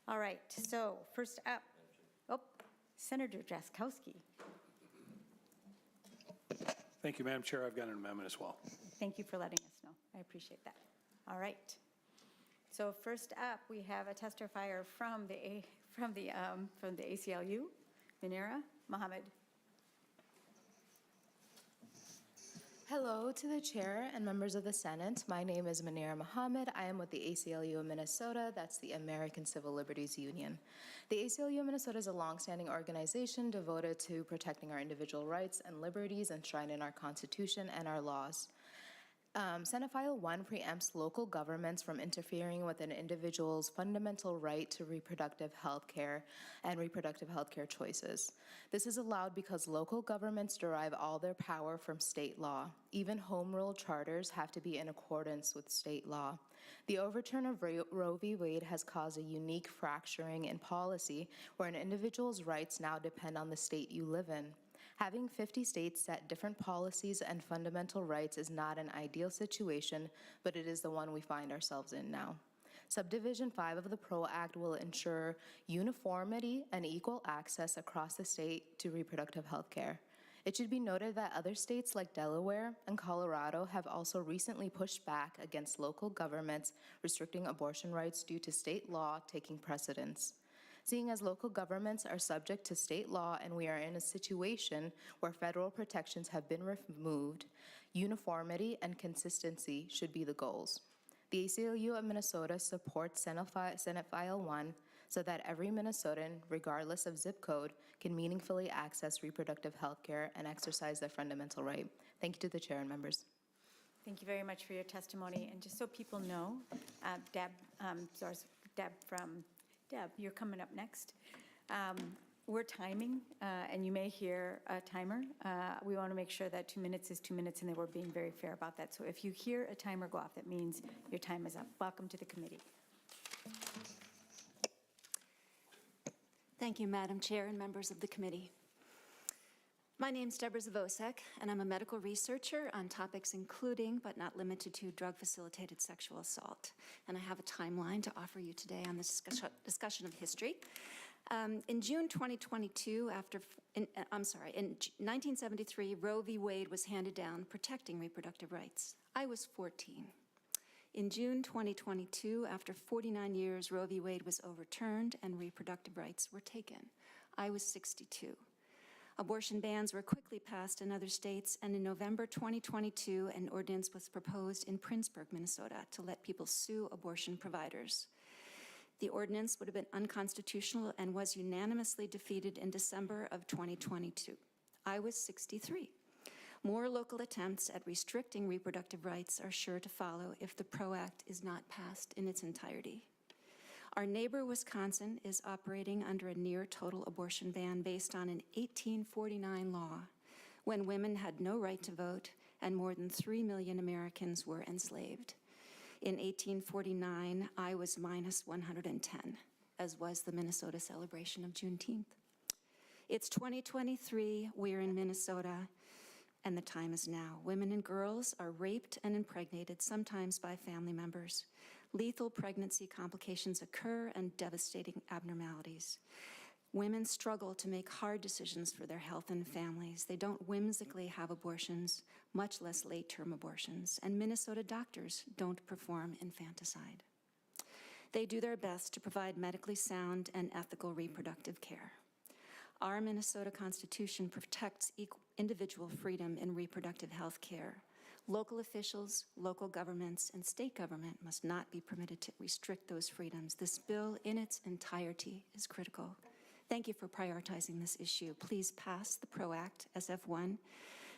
S1: All right. So first up, Senator Jaskowski.
S10: Thank you, Madam Chair. I've got an amendment as well.
S1: Thank you for letting us know. I appreciate that. All right. So first up, we have a testifier from the ACLU, Munira Mohammed.
S15: Hello to the Chair and members of the Senate. My name is Munira Mohammed. I am with the ACLU of Minnesota. That's the American Civil Liberties Union. The ACLU of Minnesota is a longstanding organization devoted to protecting our individual rights and liberties enshrined in our Constitution and our laws. Senate File 1 preempts local governments from interfering with an individual's fundamental right to reproductive health care and reproductive health care choices. This is allowed because local governments derive all their power from state law. Even home rule charters have to be in accordance with state law. The overturn of Roe v. Wade has caused a unique fracturing in policy where an individual's rights now depend on the state you live in. Having 50 states set different policies and fundamental rights is not an ideal situation, but it is the one we find ourselves in now. Subdivision 5 of the PRO Act will ensure uniformity and equal access across the state to reproductive health care. It should be noted that other states like Delaware and Colorado have also recently pushed back against local governments restricting abortion rights due to state law taking precedence. Seeing as local governments are subject to state law and we are in a situation where federal protections have been removed, uniformity and consistency should be the goals. The ACLU of Minnesota supports Senate File 1 so that every Minnesotan, regardless of zip code, can meaningfully access reproductive health care and exercise their fundamental right. Thank you to the Chair and members.
S1: Thank you very much for your testimony. And just so people know, Deb, you're coming up next. We're timing, and you may hear a timer. We want to make sure that 2 minutes is 2 minutes and that we're being very fair about that. So if you hear a timer go off, that means your time is up. Welcome to the committee.
S16: Thank you, Madam Chair and members of the committee. My name's Deborah Zavosek, and I'm a medical researcher on topics including, but not limited to, drug-facilitated sexual assault. And I have a timeline to offer you today on this discussion of history. In June 2022, in 1973, Roe v. Wade was handed down protecting reproductive rights. I was 14. In June 2022, after 49 years, Roe v. Wade was overturned and reproductive rights were taken. I was 62. Abortion bans were quickly passed in other states, and in November 2022, an ordinance was proposed in Princeburg, Minnesota, to let people sue abortion providers. The ordinance would have been unconstitutional and was unanimously defeated in December of 2022. I was 63. More local attempts at restricting reproductive rights are sure to follow if the PRO Act is not passed in its entirety. Our neighbor, Wisconsin, is operating under a near-total abortion ban based on an 1849 law, when women had no right to vote and more than 3 million Americans were enslaved. In 1849, I was minus 110, as was the Minnesota celebration of Juneteenth. It's 2023, we're in Minnesota, and the time is now. Women and girls are raped and impregnated, sometimes by family members. Lethal pregnancy complications occur and devastating abnormalities. Women struggle to make hard decisions for their health and families. They don't whimsically have abortions, much less late-term abortions, and Minnesota doctors don't perform infanticide. They do their best to provide medically sound and ethical reproductive care. Our Minnesota Constitution protects individual freedom in reproductive health care. Local officials, local governments, and state government must not be permitted to restrict those freedoms. This bill in its entirety is critical. Thank you for prioritizing this issue. Please pass the PRO Act, SF1,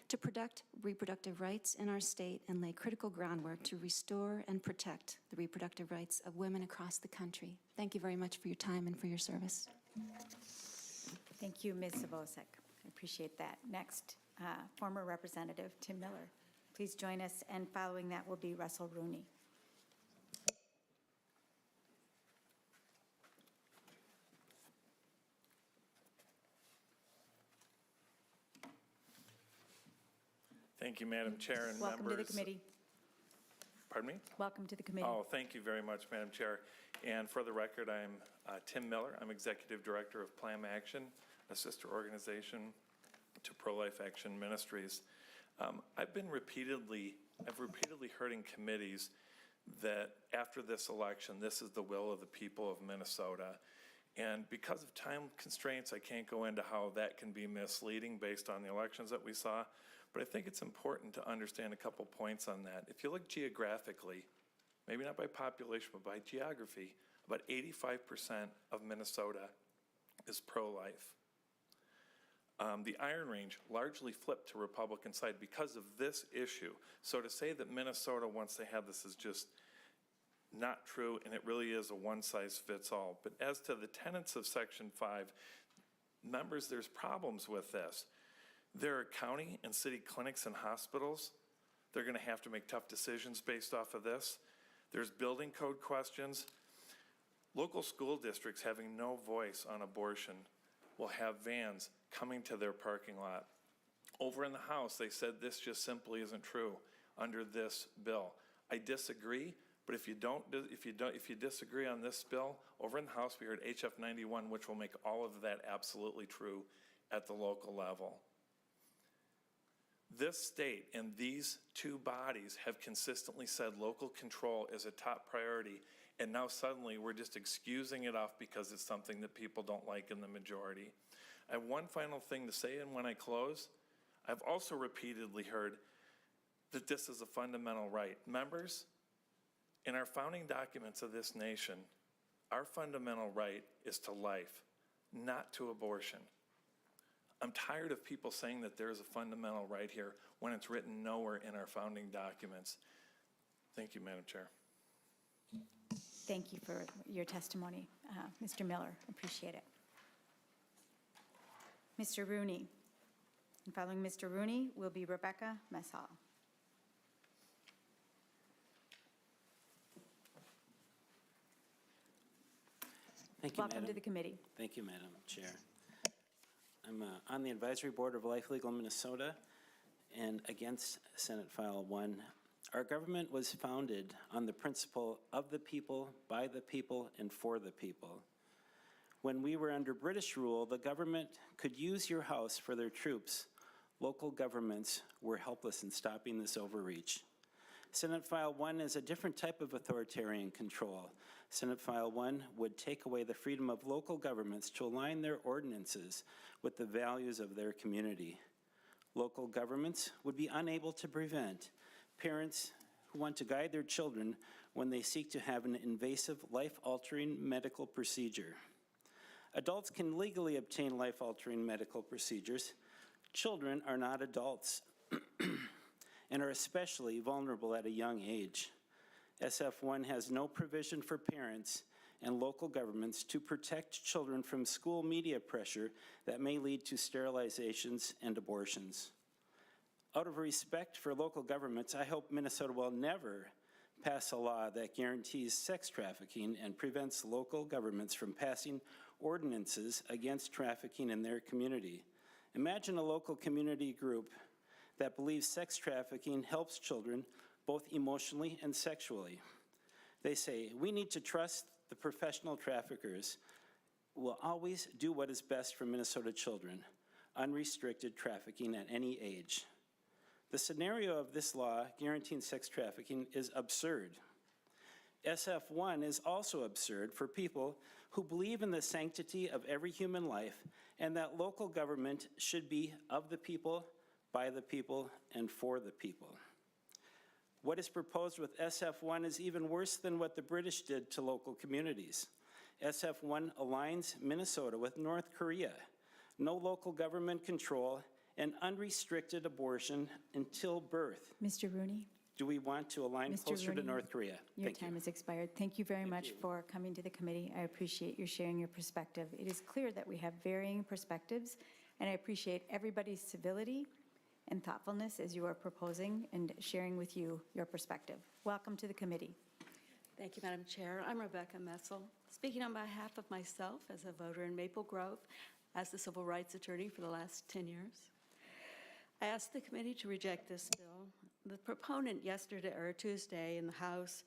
S16: to protect reproductive rights in our state and lay critical groundwork to restore and protect the reproductive rights of women across the country. Thank you very much for your time and for your service.
S1: Thank you, Ms. Zavosek. I appreciate that. Next, former Representative Tim Miller. Please join us, and following that will be Russell Rooney.
S17: Thank you, Madam Chair and
S1: Welcome
S17: members.
S1: to the committee.
S17: Pardon me?
S1: Welcome to the committee.
S17: Oh, thank you very much, Madam Chair. And for the record, I'm Tim Miller. I'm Executive Director of Plan Action, a sister organization to Pro-Life Action Ministries. I've repeatedly heard in committees that after this election, this is the will of the people of Minnesota. And because of time constraints, I can't go into how that can be misleading based on the elections that we saw. But I think it's important to understand a couple points on that. If you look geographically, maybe not by population, but by geography, about 85% of Minnesota is pro-life. The Iron Range largely flipped to Republican side because of this issue. So to say that Minnesota, once they have this, is just not true, and it really is a one-size-fits-all. But as to the tenets of Section 5, members, there's problems with this. There are county and city clinics and hospitals. They're going to have to make tough decisions based off of this. There's building code questions. Local school districts having no voice on abortion will have vans coming to their parking lot. Over in the House, they said this just simply isn't true under this bill. I disagree, but if you disagree on this bill, over in the House we heard HF 91, which will make all of that absolutely true at the local level. This state and these two bodies have consistently said local control is a top priority, and now suddenly we're just excusing it off because it's something that people don't like in the majority. I have one final thing to say, and when I close, I've also repeatedly heard that this is a fundamental right. Members, in our founding documents of this nation, our fundamental right is to life, not to abortion. I'm tired of people saying that there is a fundamental right here when it's written nowhere in our founding documents. Thank you, Madam Chair.
S1: Thank you for your testimony, Mr. Miller. Appreciate it. Mr. Rooney. And following Mr. Rooney will be Rebecca Messall.
S18: Thank you,
S1: Welcome to
S18: Madam.
S1: the committee.
S18: Thank you, Madam Chair. I'm on the Advisory Board of Life Legal Minnesota and against Senate File 1. Our government was founded on the principle of the people, by the people, and for the people. When we were under British rule, the government could use your house for their troops. Local governments were helpless in stopping this overreach. Senate File 1 is a different type of authoritarian control. Senate File 1 would take away the freedom of local governments to align their ordinances with the values of their community. Local governments would be unable to prevent parents who want to guide their children when they seek to have an invasive, life-altering medical procedure. Adults can legally obtain life-altering medical procedures. Children are not adults and are especially vulnerable at a young age. SF1 has no provision for parents and local governments to protect children from school media pressure that may lead to sterilizations and abortions. Out of respect for local governments, I hope Minnesota will never pass a law that guarantees sex trafficking and prevents local governments from passing ordinances against trafficking in their community. Imagine a local community group that believes sex trafficking helps children both emotionally and sexually. They say, we need to trust the professional traffickers will always do what is best for Minnesota children, unrestricted trafficking at any age. The scenario of this law guaranteeing sex trafficking is absurd. SF1 is also absurd for people who believe in the sanctity of every human life and that local government should be of the people, by the people, and for the people. What is proposed with SF1 is even worse than what the British did to local communities. SF1 aligns Minnesota with North Korea. No local government control and unrestricted abortion until birth.
S1: Mr. Rooney?
S18: Do we want to align
S1: Mr.
S18: closer to
S1: Rooney,
S18: North Korea?
S1: Your
S18: Thank you.
S1: time has expired. Thank you very much for coming to the committee. I appreciate your sharing your perspective. It is clear that we have varying perspectives, and I appreciate everybody's civility and thoughtfulness as you are proposing and sharing with you your perspective. Welcome to the committee.
S19: Thank you, Madam Chair. I'm Rebecca Messel, speaking on behalf of myself as a voter in Maple Grove, as the civil rights attorney for the last 10 years. I asked the committee to reject this bill. The proponent yesterday or Tuesday in the House,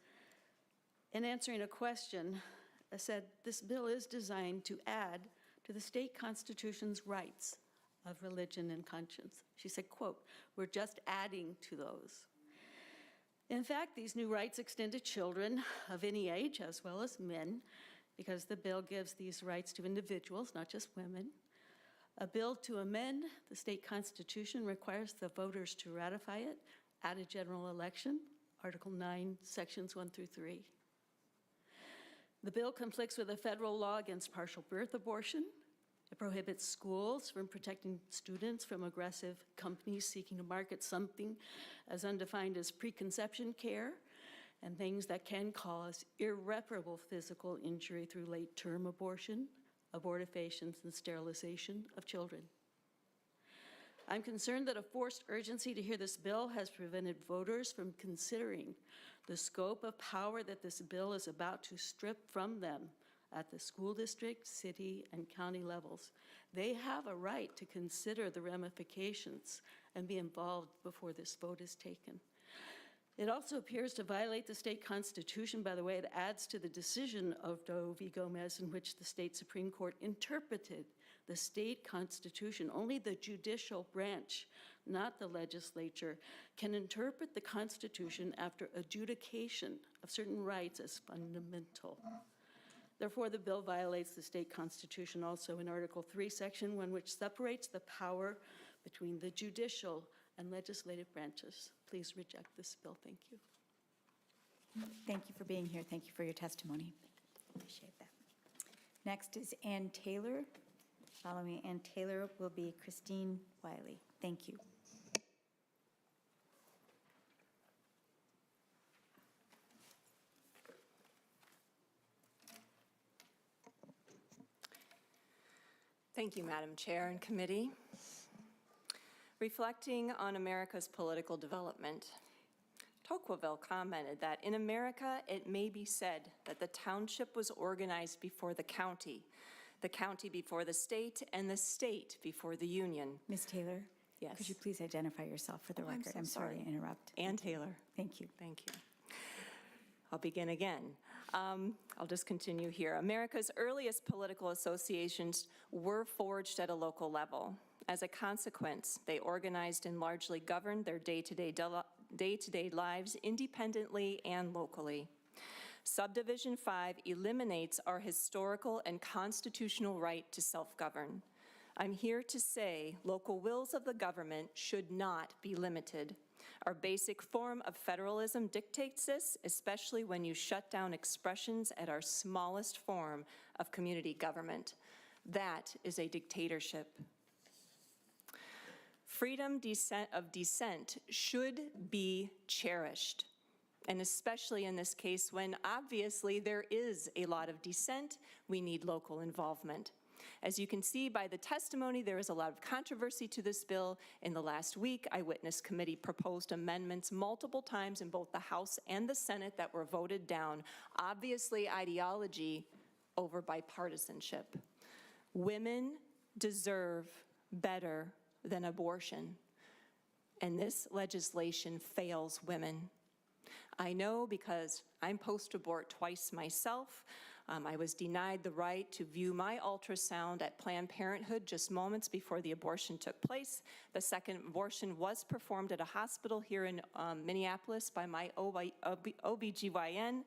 S19: in answering a question, said this bill is designed to add to the state constitution's rights of religion and conscience. She said, quote, we're just adding to those. In fact, these new rights extend to children of any age as well as men, because the bill gives these rights to individuals, not just women. A bill to amend the state constitution requires the voters to ratify it at a general election, Article 9, Sections 1 through 3. The bill conflicts with a federal law against partial birth abortion. It prohibits schools from protecting students from aggressive companies seeking to market something as undefined as preconception care and things that can cause irreparable physical injury through late-term abortion, abortifacients, and sterilization of children. I'm concerned that a forced urgency to hear this bill has prevented voters from considering the scope of power that this bill is about to strip from them at the school district, city, and county levels. They have a right to consider the ramifications and be involved before this vote is taken. It also appears to violate the state constitution by the way it adds to the decision of Doe v. Gomez, in which the state Supreme Court interpreted the state constitution. Only the judicial branch, not the legislature, can interpret the Constitution after adjudication of certain rights as fundamental. Therefore, the bill violates the state constitution also in Article 3, Section 1, which separates the power between the judicial and legislative branches. Please reject this bill. Thank you.
S1: Thank you for being here. Thank you for your testimony. Appreciate that. Next is Ann Taylor. Following Ann Taylor will be Christine Wiley. Thank you.
S20: Thank you, Madam Chair and committee. Reflecting on America's political development, Tocqueville commented that in America, it may be said that the township was organized before the county before the state, and the state before the union.
S1: Ms. Taylor?
S20: Yes.
S1: Could you please identify yourself for the
S20: Oh,
S1: record?
S20: I'm so
S1: sorry
S20: sorry.
S1: to interrupt.
S20: Ann Taylor.
S1: Thank you.
S20: Thank you. I'll begin again. I'll just continue here. America's earliest political associations were forged at a local level. As a consequence, they organized and largely governed their day-to-day lives independently and locally. Subdivision 5 eliminates our historical and constitutional right to self-govern. I'm here to say local wills of the government should not be limited. Our basic form of federalism dictates this, especially when you shut down expressions at our smallest form of community government. That is a dictatorship. Freedom of dissent should be cherished, and especially in this case when obviously there is a lot of dissent, we need local involvement. As you can see by the testimony, there is a lot of controversy to this bill. In the last week, I witnessed committee proposed amendments multiple times in both the House and the Senate that were voted down. Obviously, ideology over bipartisanship. Women deserve better than abortion, and this legislation fails women. I know because I'm post-abort twice myself. I was denied the right to view my ultrasound at Planned Parenthood just moments before the abortion took place. The second abortion was performed at a hospital here in Minneapolis by my OBGYN.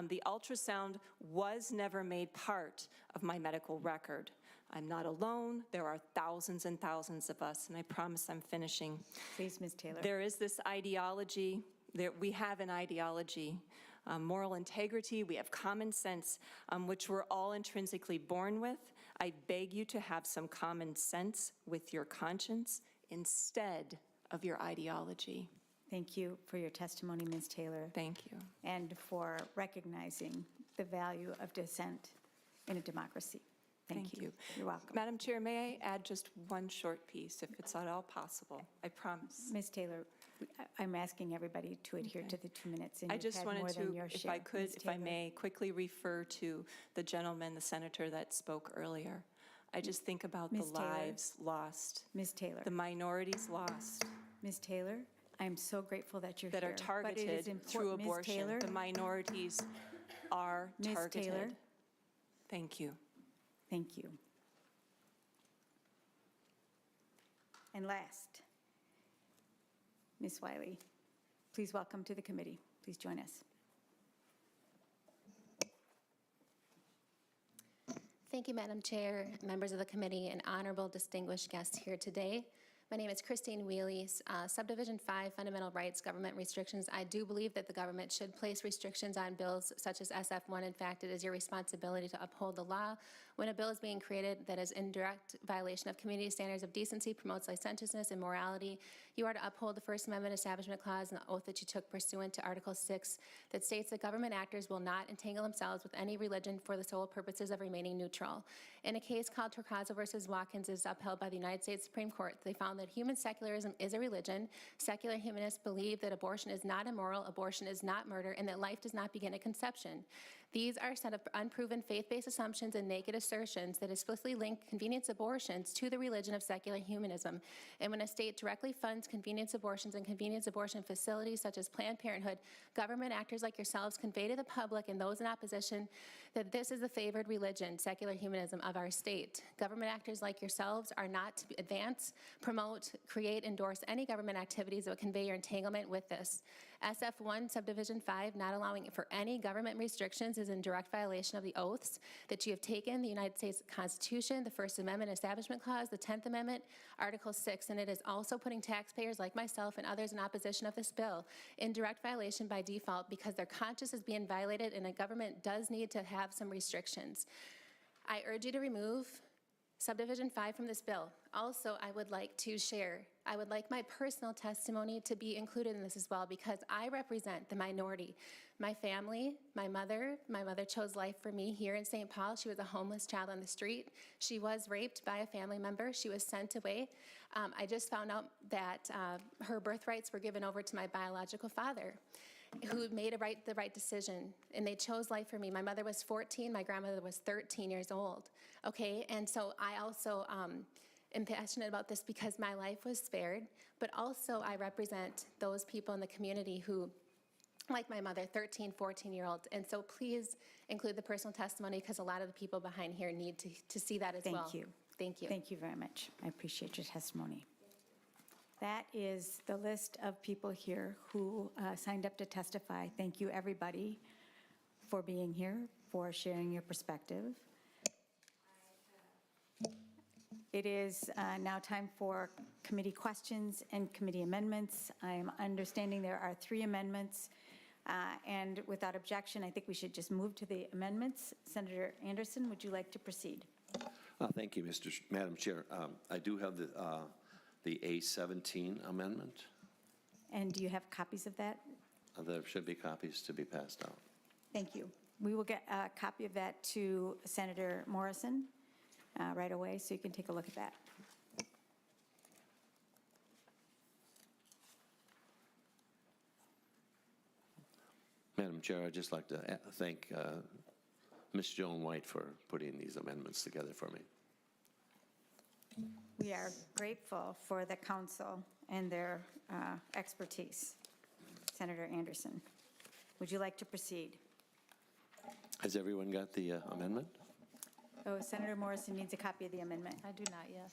S20: The ultrasound was never made part of my medical record. I'm not alone. There are thousands and thousands of us, and I promise I'm finishing.
S1: Please, Ms. Taylor.
S20: There is this ideology. We have an ideology. Moral integrity, we have common sense, which we're all intrinsically born with. I beg you to have some common sense with your conscience instead of your ideology.
S1: Thank you for your testimony, Ms. Taylor.
S20: Thank you.
S1: And for recognizing the value of dissent in a democracy. Thank you. You're welcome.
S20: Madam Chair, may I add just one short piece, if it's at all possible? I promise.
S1: Ms. Taylor, I'm asking everybody to adhere to the 2 minutes, and
S20: I
S1: you've
S20: just
S1: had
S20: wanted
S1: more than
S20: to,
S1: your
S20: if
S1: share.
S20: I could,
S1: Ms.
S20: if I
S1: Taylor.
S20: may, quickly refer to the gentleman, the senator that spoke earlier. I just think about the
S1: Ms. Taylor.
S20: lives lost,
S1: Ms. Taylor.
S20: the minorities lost,
S1: Ms. Taylor, I'm so grateful that you're
S20: that
S1: here.
S20: are
S1: but it is
S20: targeted through
S1: important- Ms.
S20: abortion.
S1: Taylor,
S20: The minorities are
S1: Ms.
S20: targeted.
S1: Taylor.
S20: Thank you.
S1: Thank you. And last, Ms. Wiley, please welcome to the committee. Please join us.
S21: Thank you, Madam Chair, members of the committee, and honorable distinguished guests here today. My name is Christine Wheely, Subdivision 5, Fundamental Rights, Government Restrictions. I do believe that the government should place restrictions on bills such as SF1. In fact, it is your responsibility to uphold the law. When a bill is being created that is in direct violation of community standards of decency, promotes licentiousness and morality, you are to uphold the First Amendment Establishment Clause and the oath that you took pursuant to Article 6 that states that government actors will not entangle themselves with any religion for the sole purposes of remaining neutral. In a case called Torcazo versus Watkins, is upheld by the United States Supreme Court. They found that human secularism is a religion. Secular humanists believe that abortion is not immoral, abortion is not murder, and that life does not begin at conception. These are a set of unproven faith-based assumptions and naked assertions that explicitly link convenience abortions to the religion of secular humanism. And when a state directly funds convenience abortions and convenience abortion facilities such as Planned Parenthood, government actors like yourselves convey to the public and those in opposition that this is the favored religion, secular humanism, of our state. Government actors like yourselves are not to advance, promote, create, endorse any government activities that would convey your entanglement with this. SF1, Subdivision 5, not allowing for any government restrictions is in direct violation of the oaths that you have taken, the United States Constitution, the First Amendment Establishment Clause, the 10th Amendment, Article 6, and it is also putting taxpayers like myself and others in opposition of this bill in direct violation by default because their conscience is being violated and a government does need to have some restrictions. I urge you to remove Subdivision 5 from this bill. Also, I would like to share, I would like my personal testimony to be included in this as well because I represent the minority. My family, my mother chose life for me here in St. Paul. She was a homeless child on the street. She was raped by a family member. She was sent away. I just found out that her birthrights were given over to my biological father, who made the right decision, and they chose life for me. My mother was 14, my grandmother was 13 years old, okay? And so I also am passionate about this because my life was spared, but also I represent those people in the community who, like my mother, 13, 14-year-olds, and so please include the personal testimony because a lot of the people behind here need to see that as well.
S1: Thank you.
S21: Thank you.
S1: Thank you very much. I appreciate your testimony. That is the list of people here who signed up to testify. Thank you, everybody, for being here, for sharing your perspective. It is now time for committee questions and committee amendments. I'm understanding there are 3 amendments, and without objection, I think we should just move to the amendments. Senator Anderson, would you like to proceed?
S4: Thank you, Madam Chair. I do have the A17 amendment.
S1: And do you have copies of that?
S4: There should be copies to be passed out.
S1: Thank you. We will get a copy of that to Senator Morrison right away, so you can take a look at that.
S4: Madam Chair, I'd just like to thank Ms. Joan White for putting these amendments together for me.
S1: We are grateful for the council and their expertise. Senator Anderson, would you like to proceed?
S4: Has everyone got the amendment?
S1: Oh, Senator Morrison needs a copy of the amendment.
S11: I do not yet.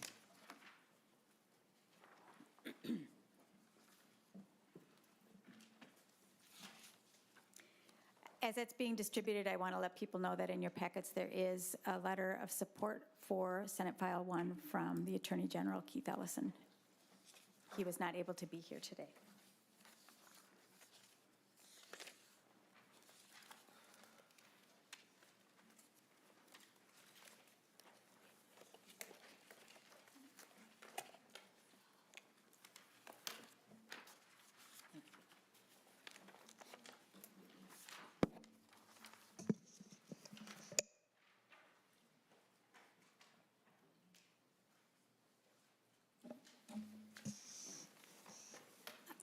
S1: As it's being distributed, I want to let people know that in your packets there is a letter of support for Senate File 1 from the Attorney General, Keith Ellison. He was not able to be here today.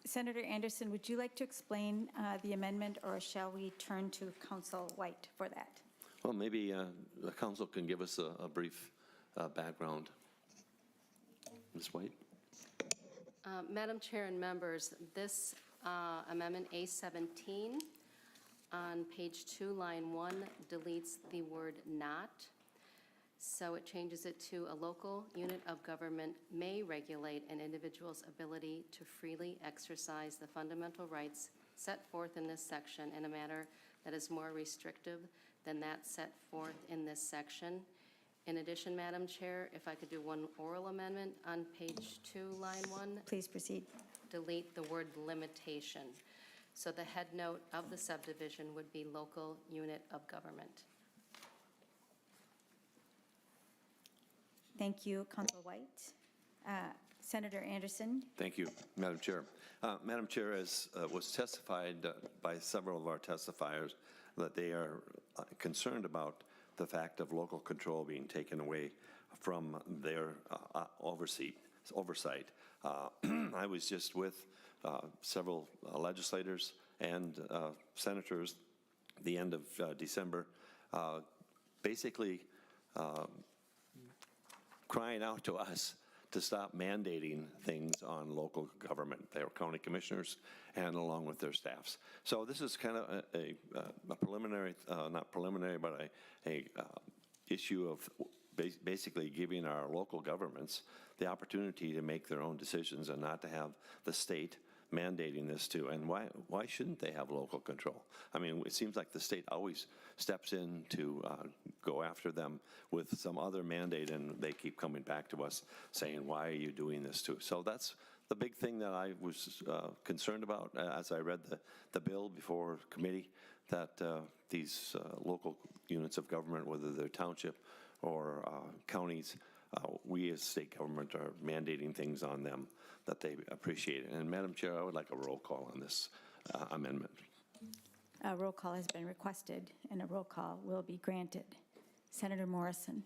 S1: Senator Anderson, would you like to explain the amendment, or shall we turn to Council White for that?
S4: Well, maybe the council can give us a brief background. Ms. White?
S6: Madam Chair and members, this amendment A17 on page 2, line 1, deletes the word not. So it changes it to a local unit of government may regulate an individual's ability to freely exercise the fundamental rights set forth in this section in a manner that is more restrictive than that set forth in this section. In addition, Madam Chair, if I could do one oral amendment on page 2, line 1.
S1: Please proceed.
S6: Delete the word limitation. So the head note of the subdivision would be local unit of government.
S1: Thank you, Council White. Senator Anderson.
S4: Thank you, Madam Chair. Madam Chair, as was testified by several of our testifiers, that they are concerned about the fact of local control being taken away from their oversight. I was just with several legislators and senators the end of December, basically crying out to us to stop mandating things on local government, their county commissioners, and along with their staffs. So this is kind of a preliminary, not preliminary, but a issue of basically giving our local governments the opportunity to make their own decisions and not to have the state mandating this too. And why shouldn't they have local control? I mean, it seems like the state always steps in to go after them with some other mandate, and they keep coming back to us saying, why are you doing this too? So that's the big thing that I was concerned about as I read the bill before committee, that these local units of government, whether they're township or counties, we as state government are mandating things on them that they appreciate. And Madam Chair, I would like a roll call on this amendment.
S1: A roll call has been requested, and a roll call will be granted. Senator Morrison.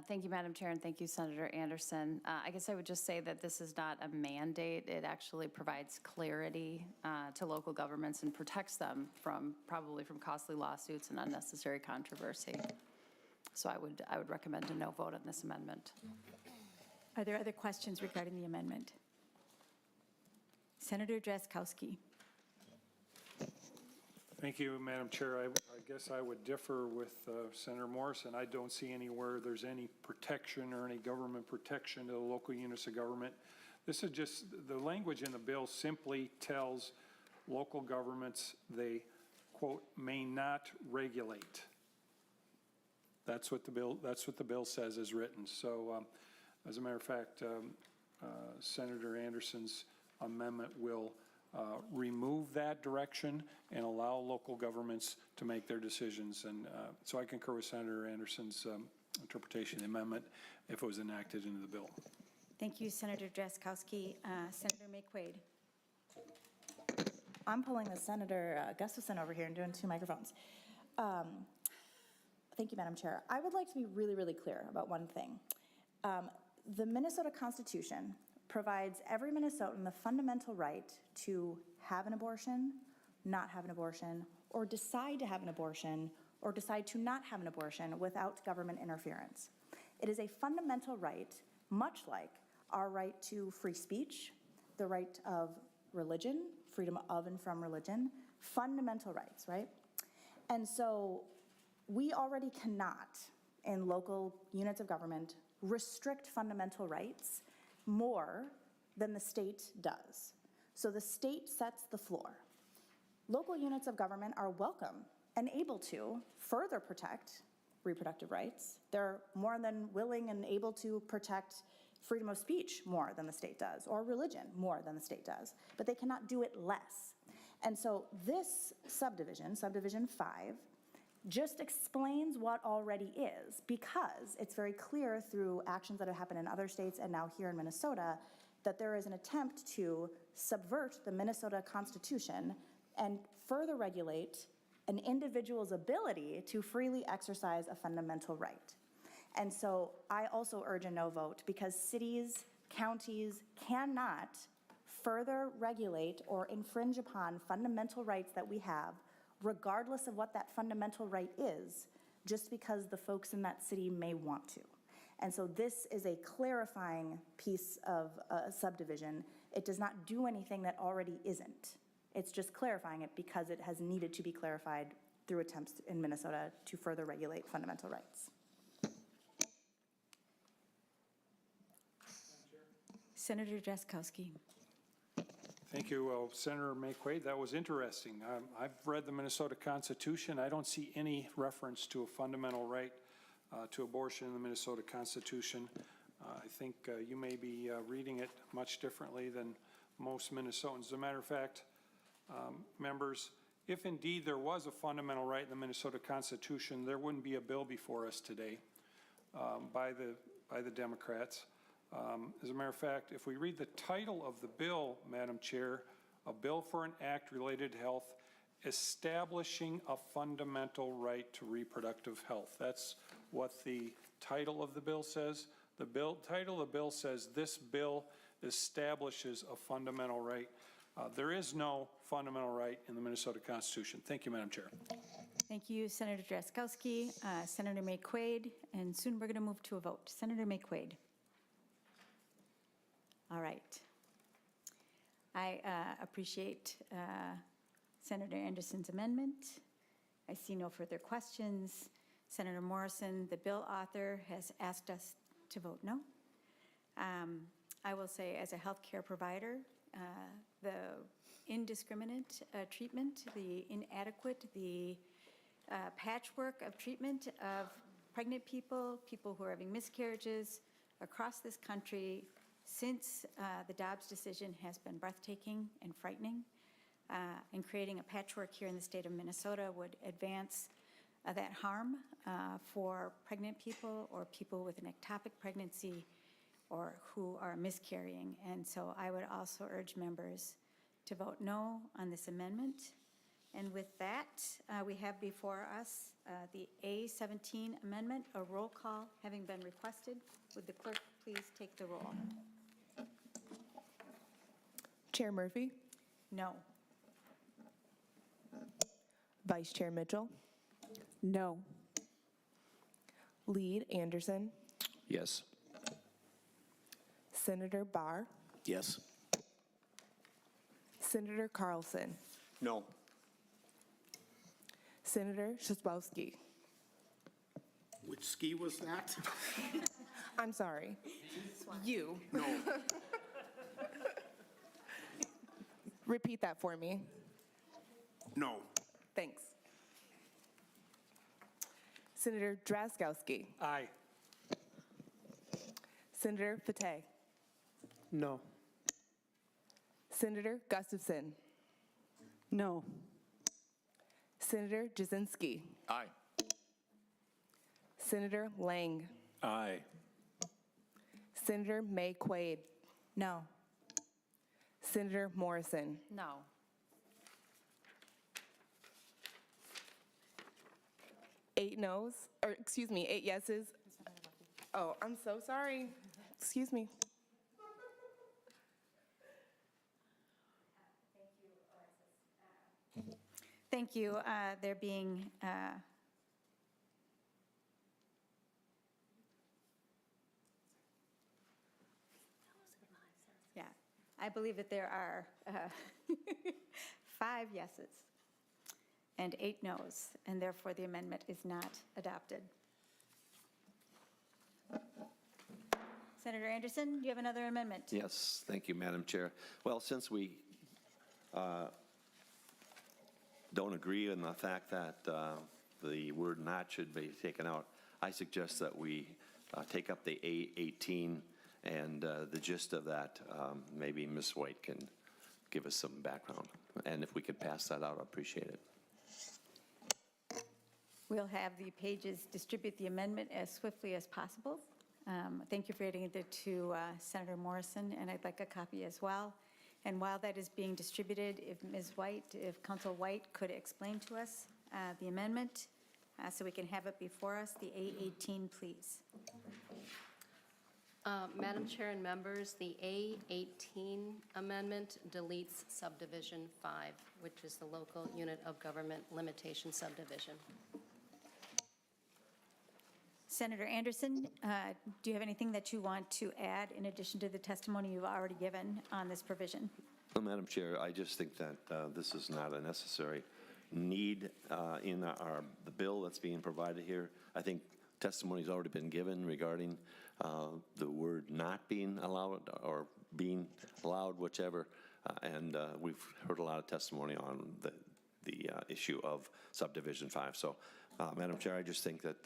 S11: Thank you, Madam Chair, and thank you, Senator Anderson. I guess I would just say that this is not a mandate. It actually provides clarity to local governments and protects them probably from costly lawsuits and unnecessary controversy. So I would recommend a no vote on this amendment.
S1: Are there other questions regarding the amendment? Senator Drazkowski.
S10: Thank you, Madam Chair. I guess I would differ with Senator Morrison. I don't see anywhere there's any protection or any government protection to the local units of government. This is just, the language in the bill simply tells local governments they, quote, may not regulate. That's what the bill says is written. So as a matter of fact, Senator Anderson's amendment will remove that direction and allow local governments to make their decisions. And so I concur with Senator Anderson's interpretation of the amendment if it was enacted into the bill.
S1: Thank you, Senator Drazkowski. Senator McQuaid.
S7: I'm pulling the Senator Gustafson over here and doing two microphones. Thank you, Madam Chair. I would like to be really, really clear about one thing. The Minnesota Constitution provides every Minnesotan the fundamental right to have an abortion, not have an abortion, or decide to have an abortion, or decide to not have an abortion without government interference. It is a fundamental right, much like our right to free speech, the right of religion, freedom of and from religion, fundamental rights, right? And so we already cannot, in local units of government, restrict fundamental rights more than the state does. So the state sets the floor. Local units of government are welcome and able to further protect reproductive rights. They're more than willing and able to protect freedom of speech more than the state does, or religion more than the state does, but they cannot do it less. And so this subdivision, subdivision 5, just explains what already is, because it's very clear through actions that have happened in other states and now here in Minnesota that there is an attempt to subvert the Minnesota Constitution and further regulate an individual's ability to freely exercise a fundamental right. And so I also urge a no vote, because cities, counties cannot further regulate or infringe upon fundamental rights that we have, regardless of what that fundamental right is, just because the folks in that city may want to. And so this is a clarifying piece of a subdivision. It does not do anything that already isn't. It's just clarifying it because it has needed to be clarified through attempts in Minnesota to further regulate fundamental rights.
S1: Senator Drazkowski.
S10: Thank you, Senator McQuaid. That was interesting. I've read the Minnesota Constitution. I don't see any reference to a fundamental right to abortion in the Minnesota Constitution. I think you may be reading it much differently than most Minnesotans. As a matter of fact, members, if indeed there was a fundamental right in the Minnesota Constitution, there wouldn't be a bill before us today by the Democrats. As a matter of fact, if we read the title of the bill, Madam Chair, a bill for an act related to health, establishing a fundamental right to reproductive health. That's what the title of the bill says. The title of the bill says this bill establishes a fundamental right. There is no fundamental right in the Minnesota Constitution. Thank you, Madam Chair.
S1: Thank you, Senator Drazkowski, Senator McQuaid, and soon we're going to move to a vote. Senator McQuaid. All right. I appreciate Senator Anderson's amendment. I see no further questions. Senator Morrison, the bill author, has asked us to vote no. I will say, as a healthcare provider, the indiscriminate treatment, the inadequate, the patchwork of treatment of pregnant people, people who are having miscarriages across this country since the Dobbs decision has been breathtaking and frightening. And creating a patchwork here in the state of Minnesota would advance that harm for pregnant people or people with an ectopic pregnancy or who are miscarrying. And so I would also urge members to vote no on this amendment. And with that, we have before us the A17 amendment, a roll call having been requested. Would the clerk please take the roll?
S8: Chair Murphy,
S1: No.
S8: Vice Chair Mitchell. No. Lead Anderson,
S4: Yes.
S8: Senator Barr,
S9: Yes.
S8: Senator Carlson,
S9: No.
S8: Senator Szybowski.
S9: Which ski was that?
S8: I'm sorry. You.
S9: No.
S8: Repeat that for me.
S9: No.
S8: Thanks. Senator Drazkowski.
S10: Aye.
S8: Senator Fateh.
S10: No.
S8: Senator Gustafson.
S2: No.
S8: Senator Jasinski.
S9: Aye.
S8: Senator Lang.
S10: Aye.
S8: Senator May Quaid.
S7: No.
S8: Senator Morrison.
S11: No.
S8: Eight noes, or excuse me, 8 yeses. Oh, I'm so sorry. Excuse me.
S1: Thank you. There being yeah, I believe that there are 5 yeses and 8 noes, and therefore the amendment is not adopted. Senator Anderson, do you have another amendment?
S4: Yes, thank you, Madam Chair. Well, since we don't agree on the fact that the word "not" should be taken out, I suggest that we take up the A18 and the gist of that. Maybe Ms. White can give us some background. And if we could pass that out, I appreciate it.
S1: We'll have the pages distribute the amendment as swiftly as possible. Thank you for getting it to Senator Morrison, and I'd like a copy as well. And while that is being distributed, if Ms. White, if Council White could explain to us the amendment so we can have it before us, the A18, please.
S6: Madam Chair and members, the A18 amendment deletes subdivision 5, which is the local unit of government limitation subdivision.
S1: Senator Anderson, do you have anything that you want to add in addition to the testimony you've already given on this provision?
S4: Well, Madam Chair, I just think that this is not a necessary need in the bill that's being provided here. I think testimony's already been given regarding the word "not" being allowed or being allowed, whichever, and we've heard a lot of testimony on the issue of subdivision 5. So, Madam Chair, I just think that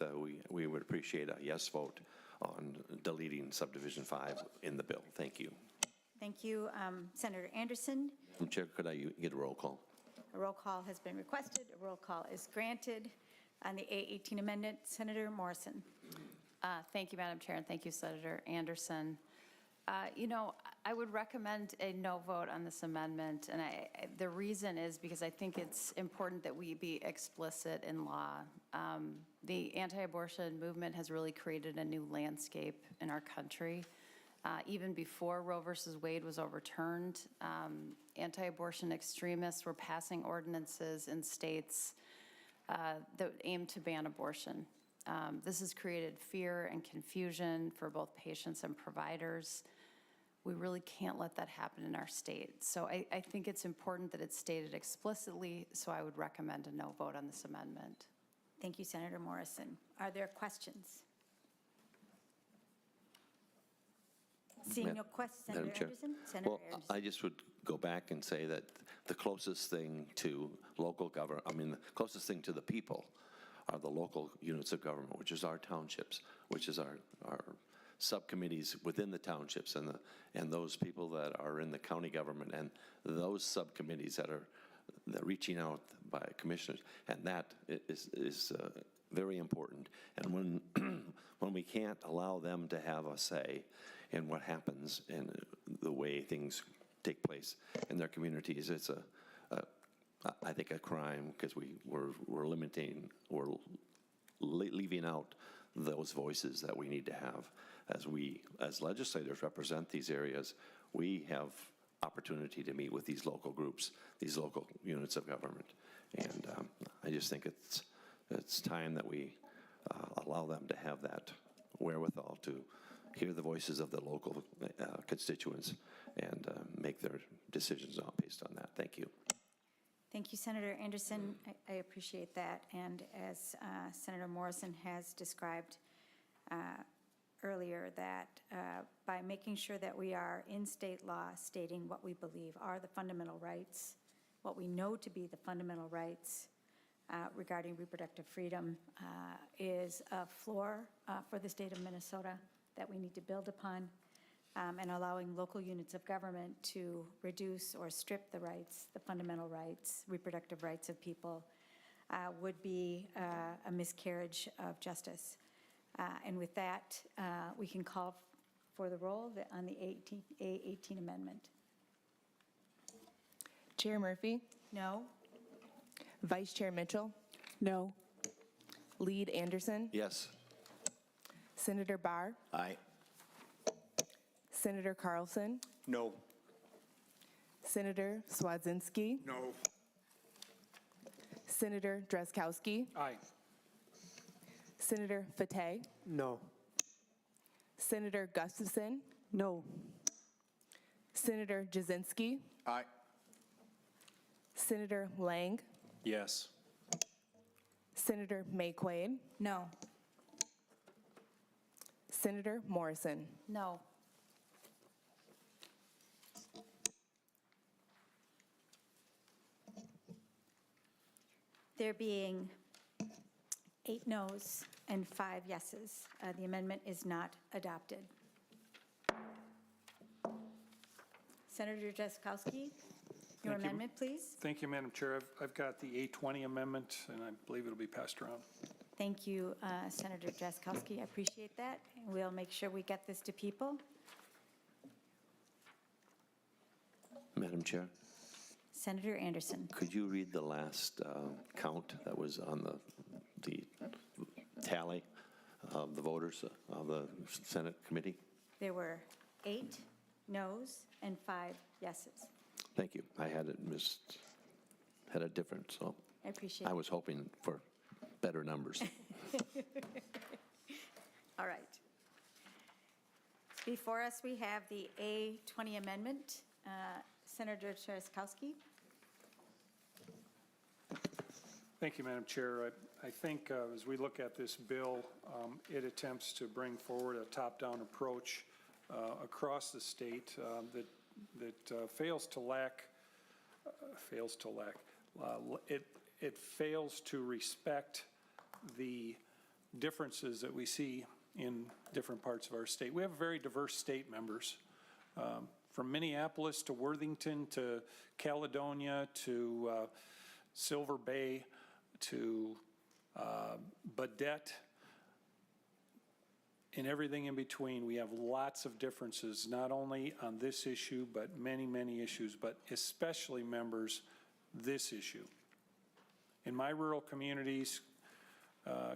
S4: we would appreciate a yes vote on deleting subdivision 5 in the bill. Thank you.
S1: Thank you. Senator Anderson,
S4: Madam Chair, could I get a roll call?
S1: a roll call has been requested. A roll call is granted on the A18 amendment. Senator Morrison.
S11: Thank you, Madam Chair, and thank you, Senator Anderson. You know, I would recommend a no vote on this amendment, and the reason is because I think it's important that we be explicit in law. The anti-abortion movement has really created a new landscape in our country. Even before Roe versus Wade was overturned, anti-abortion extremists were passing ordinances in states that aim to ban abortion. This has created fear and confusion for both patients and providers. We really can't let that happen in our state. So I think it's important that it's stated explicitly, so I would recommend a no vote on this amendment.
S1: Thank you, Senator Morrison. Are there questions? Seeing no questions, Senator
S4: Madam Chair.
S1: Anderson? Senator
S4: Well,
S1: Anderson.
S4: I just would go back and say that the closest thing to local government, the closest thing to the people are the local units of government, which is our townships, which is our subcommittees within the townships and those people that are in the county government and those subcommittees that are the reaching out by commissioners, and that is very important. And when, when we can't allow them to have a say in what happens and the way things take place in their communities, it's I think a crime, because we're limiting, we're leaving out those voices that we need to have. As legislators represent these areas, we have opportunity to meet with these local groups, these local units of government. And I just think it's time that we allow them to have that wherewithal to hear the voices of the local constituents and make their decisions based on that. Thank you.
S1: Thank you, Senator Anderson. I appreciate that. And as Senator Morrison has described earlier, that by making sure that we are in state law stating what we believe are the fundamental rights, what we know to be the fundamental rights regarding reproductive freedom is a floor for the state of Minnesota that we need to build upon, and allowing local units of government to reduce or strip the rights, the fundamental rights, reproductive rights of people would be a miscarriage of justice. And with that, we can call for the roll on the A18 amendment.
S8: Chair Murphy?
S1: No.
S8: Vice Chair Mitchell?
S2: No.
S8: Lead Anderson?
S4: Yes.
S8: Senator Barr?
S18: Aye.
S8: Senator Carlson?
S18: No.
S8: Senator Swadzinski?
S9: No.
S8: Senator Drazkowski?
S10: Aye.
S8: Senator Fateh?
S18: No.
S8: Senator Gustafson?
S2: No.
S8: Senator Jasinski?
S9: Aye.
S8: Senator Lang?
S10: Yes.
S8: Senator Mayquade?
S1: No.
S8: Senator Morrison?
S1: No. There being 8 noes and 5 yeses, the amendment is not adopted. Senator Jaskowski, your
S10: Thank you.
S1: amendment, please.
S10: Thank you, Madam Chair. I've got the 820 amendment, and I believe it'll be passed around.
S1: Thank you, Senator Jaskowski. I appreciate that. We'll make sure we get this to people.
S4: Madam Chair,
S1: Senator Anderson.
S4: could you read the last count that was on the tally of the voters of the Senate committee?
S1: There were 8 noes and 5 yeses.
S4: Thank you. I had it different, so
S1: I appreciate
S4: I
S1: it.
S4: was hoping for better numbers.
S1: All right. Before us, we have the A20 amendment. Senator Jaskowski.
S10: Thank you, Madam Chair. I think as we look at this bill, it attempts to bring forward a top-down approach across the state that fails to respect the differences that we see in different parts of our state. We have very diverse state members, from Minneapolis to Worthington to Caledonia to Silver Bay to Baudette, and everything in between. We have lots of differences, not only on this issue, but many, many issues, but especially, members, this issue. In my rural communities,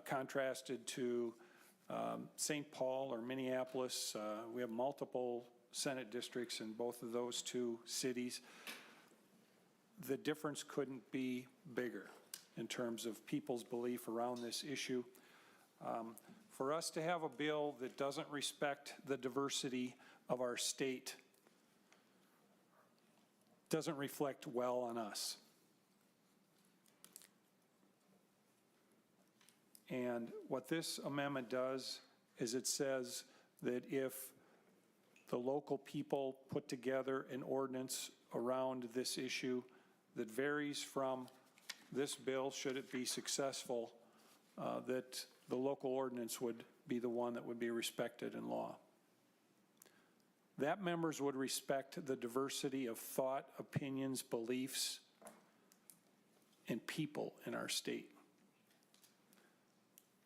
S10: contrasted to St. Paul or Minneapolis, we have multiple Senate districts in both of those two cities. The difference couldn't be bigger in terms of people's belief around this issue. For us to have a bill that doesn't respect the diversity of our state doesn't reflect well on us. And what this amendment does is it says that if the local people put together an ordinance around this issue that varies from this bill, should it be successful, that the local ordinance would be the one that would be respected in law. That members would respect the diversity of thought, opinions, beliefs and people in our state.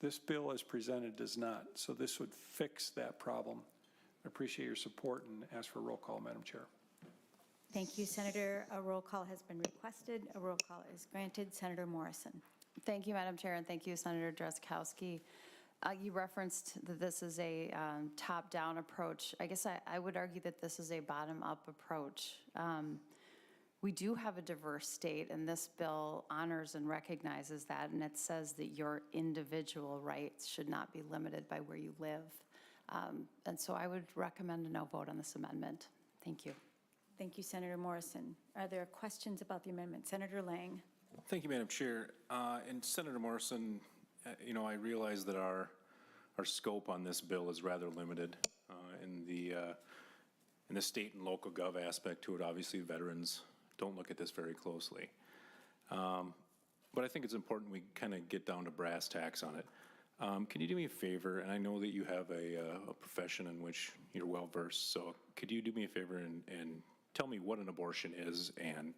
S10: This bill as presented does not, so this would fix that problem. I appreciate your support and ask for a roll call, Madam Chair.
S1: Thank you, Senator. A roll call has been requested. A roll call is granted. Senator Morrison.
S11: Thank you, Madam Chair, and thank you, Senator Drazkowski. You referenced that this is a top-down approach. I guess I would argue that this is a bottom-up approach. We do have a diverse state, and this bill honors and recognizes that, and it says that your individual rights should not be limited by where you live. And so I would recommend a no vote on this amendment. Thank you.
S1: Thank you, Senator Morrison. Are there questions about the amendment? Senator Lang.
S5: Thank you, Madam Chair. And Senator Morrison, I realize that our scope on this bill is rather limited in the state and local gov aspect to it. Obviously, veterans don't look at this very closely. But I think it's important we kind of get down to brass tacks on it. Can you do me a favor? And I know that you have a profession in which you're well-versed, so could you do me a favor and tell me what an abortion is and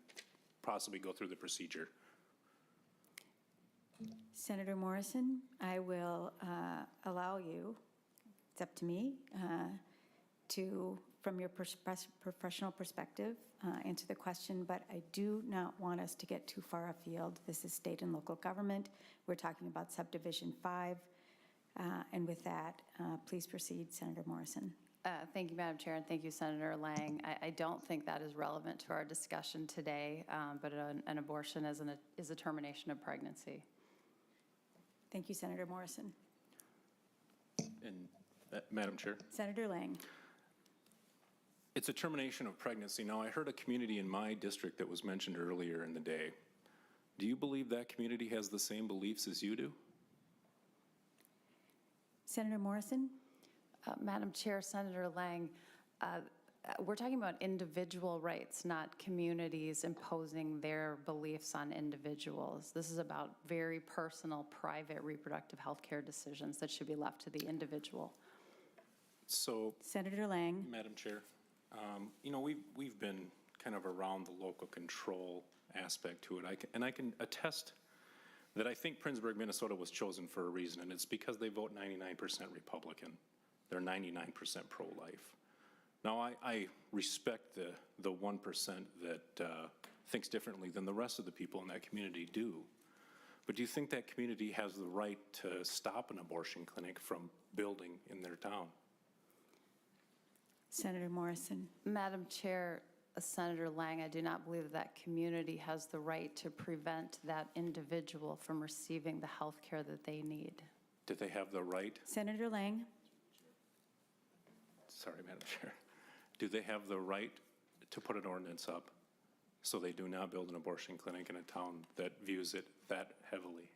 S5: possibly go through the procedure?
S1: Senator Morrison, I will allow you, it's up to me, to, from your professional perspective, answer the question, but I do not want us to get too far afield. This is state and local government. We're talking about subdivision 5. And with that, please proceed, Senator Morrison.
S11: Thank you, Madam Chair, and thank you, Senator Lang. I don't think that is relevant to our discussion today, but an abortion is a termination of pregnancy.
S1: Thank you, Senator Morrison.
S5: And Madam Chair?
S1: Senator Lang.
S5: It's a termination of pregnancy. Now, I heard a community in my district that was mentioned earlier in the day. Do you believe that community has the same beliefs as you do?
S1: Senator Morrison?
S11: Madam Chair, Senator Lang, we're talking about individual rights, not communities imposing their beliefs on individuals. This is about very personal, private reproductive health care decisions that should be left to the individual.
S5: So,
S1: Senator Lang.
S5: Madam Chair, we've been kind of around the local control aspect to it. I can attest that I think Princeburg, Minnesota was chosen for a reason, and it's because they vote 99% Republican. They're 99% pro-life. Now, I respect the 1% that thinks differently than the rest of the people in that community do. But do you think that community has the right to stop an abortion clinic from building in their town?
S1: Senator Morrison.
S11: Madam Chair, Senator Lang, I do not believe that community has the right to prevent that individual from receiving the health care that they need.
S5: Do they have the right?
S1: Senator Lang.
S5: Sorry, Madam Chair. Do they have the right to put an ordinance up so they do not build an abortion clinic in a town that views it that heavily?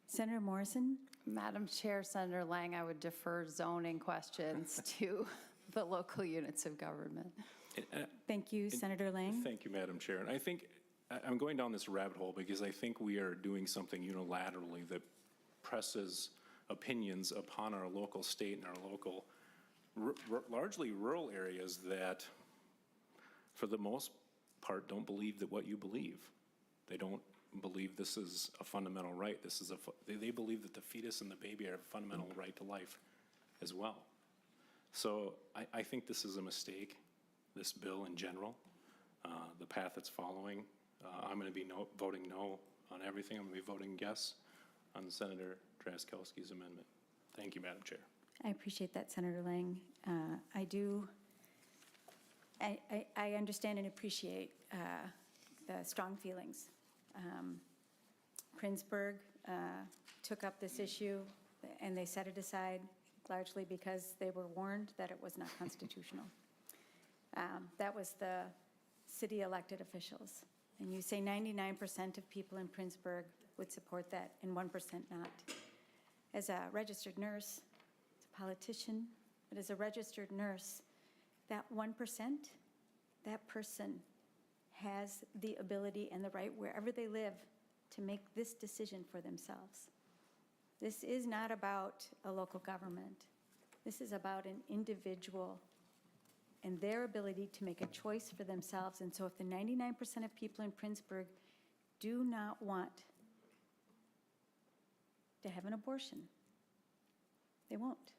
S1: Senator Morrison.
S11: Madam Chair, Senator Lang, I would defer zoning questions to the local units of government.
S1: Thank you, Senator Lang.
S5: Thank you, Madam Chair. And I think I'm going down this rabbit hole because I think we are doing something unilaterally that presses opinions upon our local state and our local, largely rural areas that, for the most part, don't believe that what you believe. They don't believe this is a fundamental right. They believe that the fetus and the baby are a fundamental right to life as well. So I think this is a mistake, this bill in general, the path it's following. I'm going to be voting no on everything. I'm going to be voting yes on Senator Drazkowski's amendment. Thank you, Madam Chair.
S1: I appreciate that, Senator Lang. I understand and appreciate the strong feelings. Princeburg took up this issue and they set it aside largely because they were warned that it was not constitutional. That was the city elected officials. And you say 99% of people in Princeburg would support that and 1% not. As a registered nurse, as a politician, but as a registered nurse, that 1%, that person has the ability and the right wherever they live to make this decision for themselves. This is not about a local government. This is about an individual and their ability to make a choice for themselves. And so if the 99% of people in Princeburg do not want to have an abortion. They won't.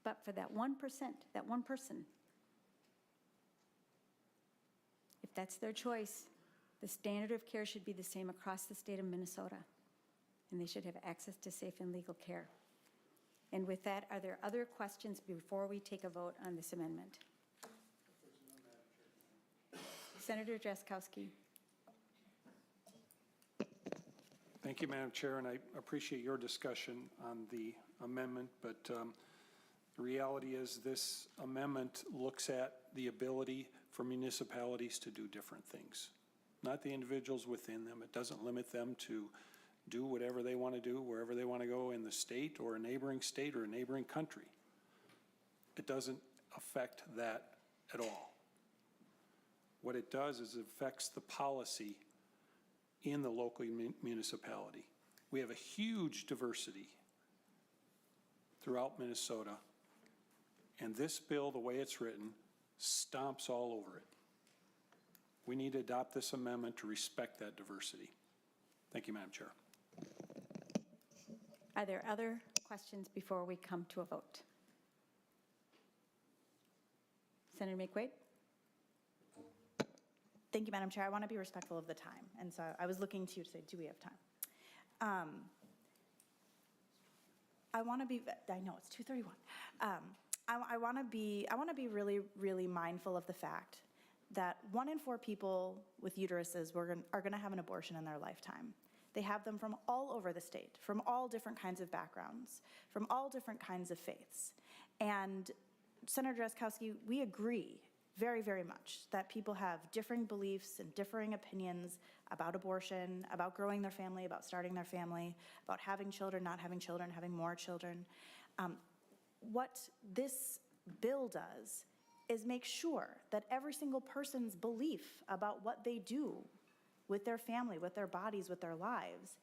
S1: But for that 1%, that one person, if that's their choice, the standard of care should be the same across the state of Minnesota, and they should have access to safe and legal care. And with that, are there other questions before we take a vote on this amendment? Senator Drazkowski.
S10: Thank you, Madam Chair, and I appreciate your discussion on the amendment, but the reality is this amendment looks at the ability for municipalities to do different things, not the individuals within them. It doesn't limit them to do whatever they want to do, wherever they want to go in the state or a neighboring state or a neighboring country. It doesn't affect that at all. What it does is it affects the policy in the local municipality. We have a huge diversity throughout Minnesota, and this bill, the way it's written, stomps all over it. We need to adopt this amendment to respect that diversity. Thank you, Madam Chair.
S1: Are there other questions before we come to a vote? Senator McQuaid?
S7: Thank you, Madam Chair. I want to be respectful of the time, and so I was looking to you to say, do we have time? I want to be, I know it's 2:31. I want to be really, really mindful of the fact that 1 in 4 people with uteruses are going to have an abortion in their lifetime. They have them from all over the state, from all different kinds of backgrounds, from all different kinds of faiths. And Senator Drazkowski, we agree very, very much that people have differing beliefs and differing opinions about abortion, about growing their family, about starting their family, about having children, not having children, having more children. What this bill does is make sure that every single person's belief about what they do with their family, with their bodies, with their lives,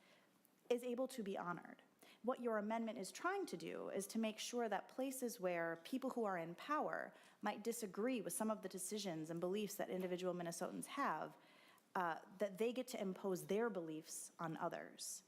S7: is able to be honored. What your amendment is trying to do is to make sure that places where people who are in power might disagree with some of the decisions and beliefs that individual Minnesotans have, that they get to impose their beliefs on others.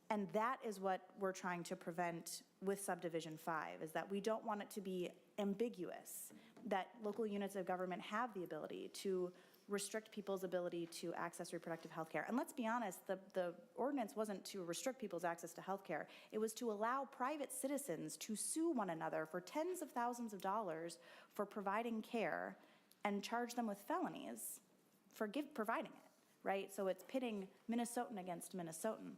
S7: And that is what we're trying to prevent with subdivision 5, is that we don't want it to be ambiguous, that local units of government have the ability to restrict people's ability to access reproductive health care. And let's be honest, the ordinance wasn't to restrict people's access to health care. It was to allow private citizens to sue one another for tens of thousands of dollars for providing care and charge them with felonies for providing it, right? So it's pitting Minnesotan against Minnesotan.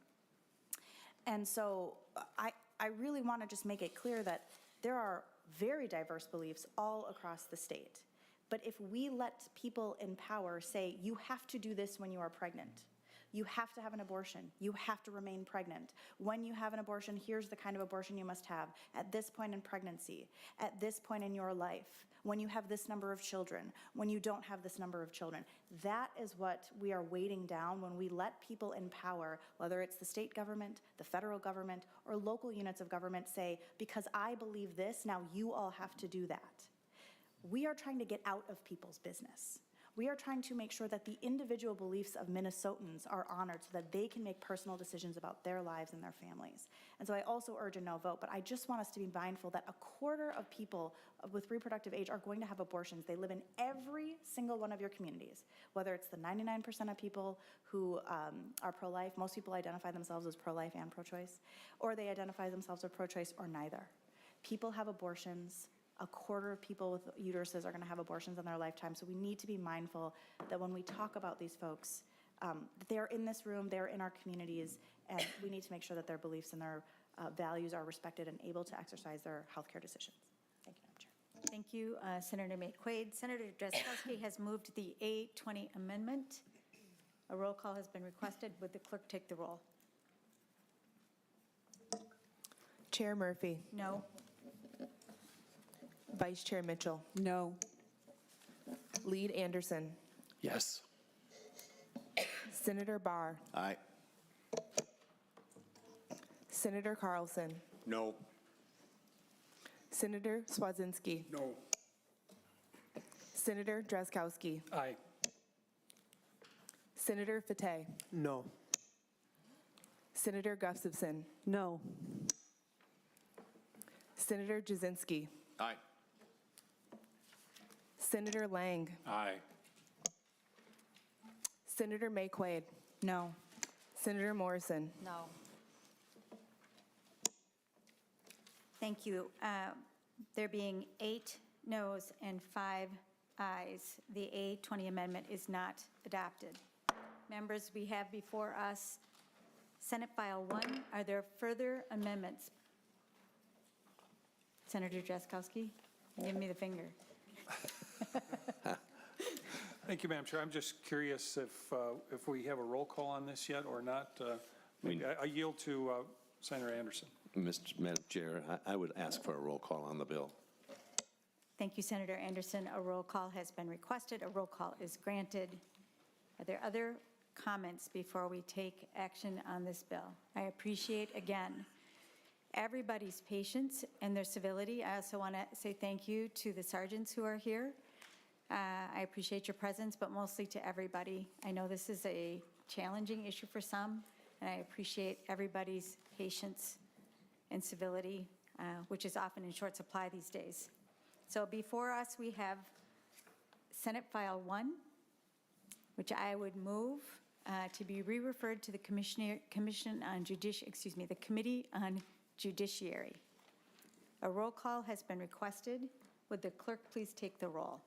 S7: And so I really want to just make it clear that there are very diverse beliefs all across the state. But if we let people in power say, you have to do this when you are pregnant, you have to have an abortion, you have to remain pregnant. When you have an abortion, here's the kind of abortion you must have at this point in pregnancy, at this point in your life, when you have this number of children, when you don't have this number of children. That is what we are weighting down when we let people in power, whether it's the state government, the federal government, or local units of government say, because I believe this, now you all have to do that. We are trying to get out of people's business. We are trying to make sure that the individual beliefs of Minnesotans are honored so that they can make personal decisions about their lives and their families. And so I also urge a no vote, but I just want us to be mindful that 1/4 of people with reproductive age are going to have abortions. They live in every single one of your communities, whether it's the 99% of people who are pro-life. Most people identify themselves as pro-life and pro-choice, or they identify themselves as pro-choice or neither. People have abortions. 1/4 of people with uteruses are going to have abortions in their lifetime. So we need to be mindful that when we talk about these folks, they're in this room, they're in our communities, and we need to make sure that their beliefs and their values are respected and able to exercise their healthcare decisions. Thank you, Madam Chair.
S1: Thank you, Senator McQuaid. Senator Drazkowski has moved the A20 amendment. A roll call has been requested. Would the clerk take the roll?
S8: Chair Murphy.
S1: No.
S8: Vice Chair Mitchell.
S2: No.
S8: Lead Anderson.
S9: Yes.
S8: Senator Barr.
S9: Aye.
S8: Senator Carlson.
S9: No.
S8: Senator Swazinski.
S9: No.
S8: Senator Drazkowski.
S10: Aye.
S8: Senator Fateh.
S10: No.
S8: Senator Gustafson.
S2: No.
S8: Senator Jasinski.
S9: Aye.
S8: Senator Lang.
S5: Aye.
S8: Senator May Quaid.
S7: No.
S8: Senator Morrison.
S11: No.
S1: Thank you. There being 8 noes and 5 ayes, the A20 amendment is not adopted. Members, we have before us Senate File 1. Are there further amendments? Senator Drazkowski, give me the finger.
S10: Thank you, Madam Chair. I'm just curious if we have a roll call on this yet or not. I yield to Senator Anderson.
S4: Madam Chair, I would ask for a roll call on the bill.
S1: Thank you, Senator Anderson. A roll call has been requested. A roll call is granted. Are there other comments before we take action on this bill? I appreciate, again, everybody's patience and their civility. I also want to say thank you to the sergeants who are here. I appreciate your presence, but mostly to everybody. I know this is a challenging issue for some, and I appreciate everybody's patience and civility, which is often in short supply these days. So before us, we have Senate File 1, which I would move to be re-referred to the the Committee on Judiciary. A roll call has been requested. Would the clerk please take the roll?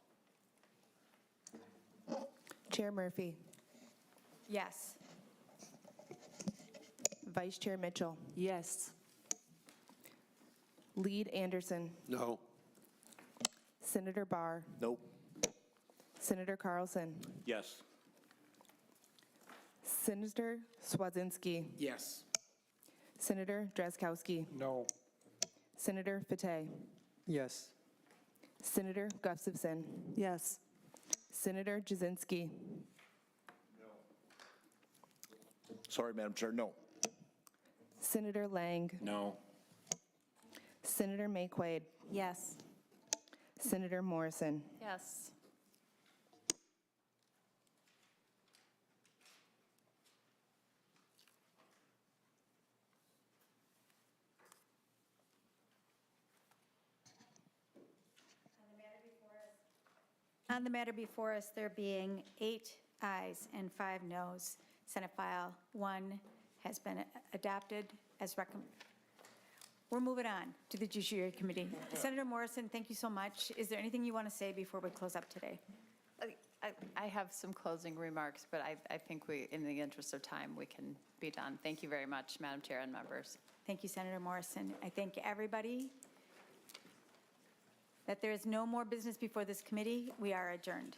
S8: Chair Murphy.
S1: Yes.
S8: Vice Chair Mitchell.
S2: Yes.
S8: Lead Anderson.
S4: No.
S8: Senator Barr.
S9: Nope.
S8: Senator Carlson.
S9: Yes.
S8: Senator Swazinski.
S9: Yes.
S8: Senator Drazkowski.
S10: No.
S8: Senator Fateh.
S10: Yes.
S8: Senator Gustafson.
S2: Yes.
S8: Senator Jasinski.
S9: Sorry, Madam Chair, no.
S8: Senator Lang.
S5: No.
S8: Senator May Quaid.
S7: Yes.
S8: Senator Morrison.
S11: Yes.
S1: On the matter before us, there being 8 ayes and 5 noes, Senate File 1 has been adopted as recommended. We're moving on to the Judiciary Committee. Senator Morrison, thank you so much. Is there anything you want to say before we close up today?
S11: I have some closing remarks, but I think in the interest of time, we can be done. Thank you very much, Madam Chair and members.
S1: Thank you, Senator Morrison. I thank everybody that there is no more business before this committee. We are adjourned.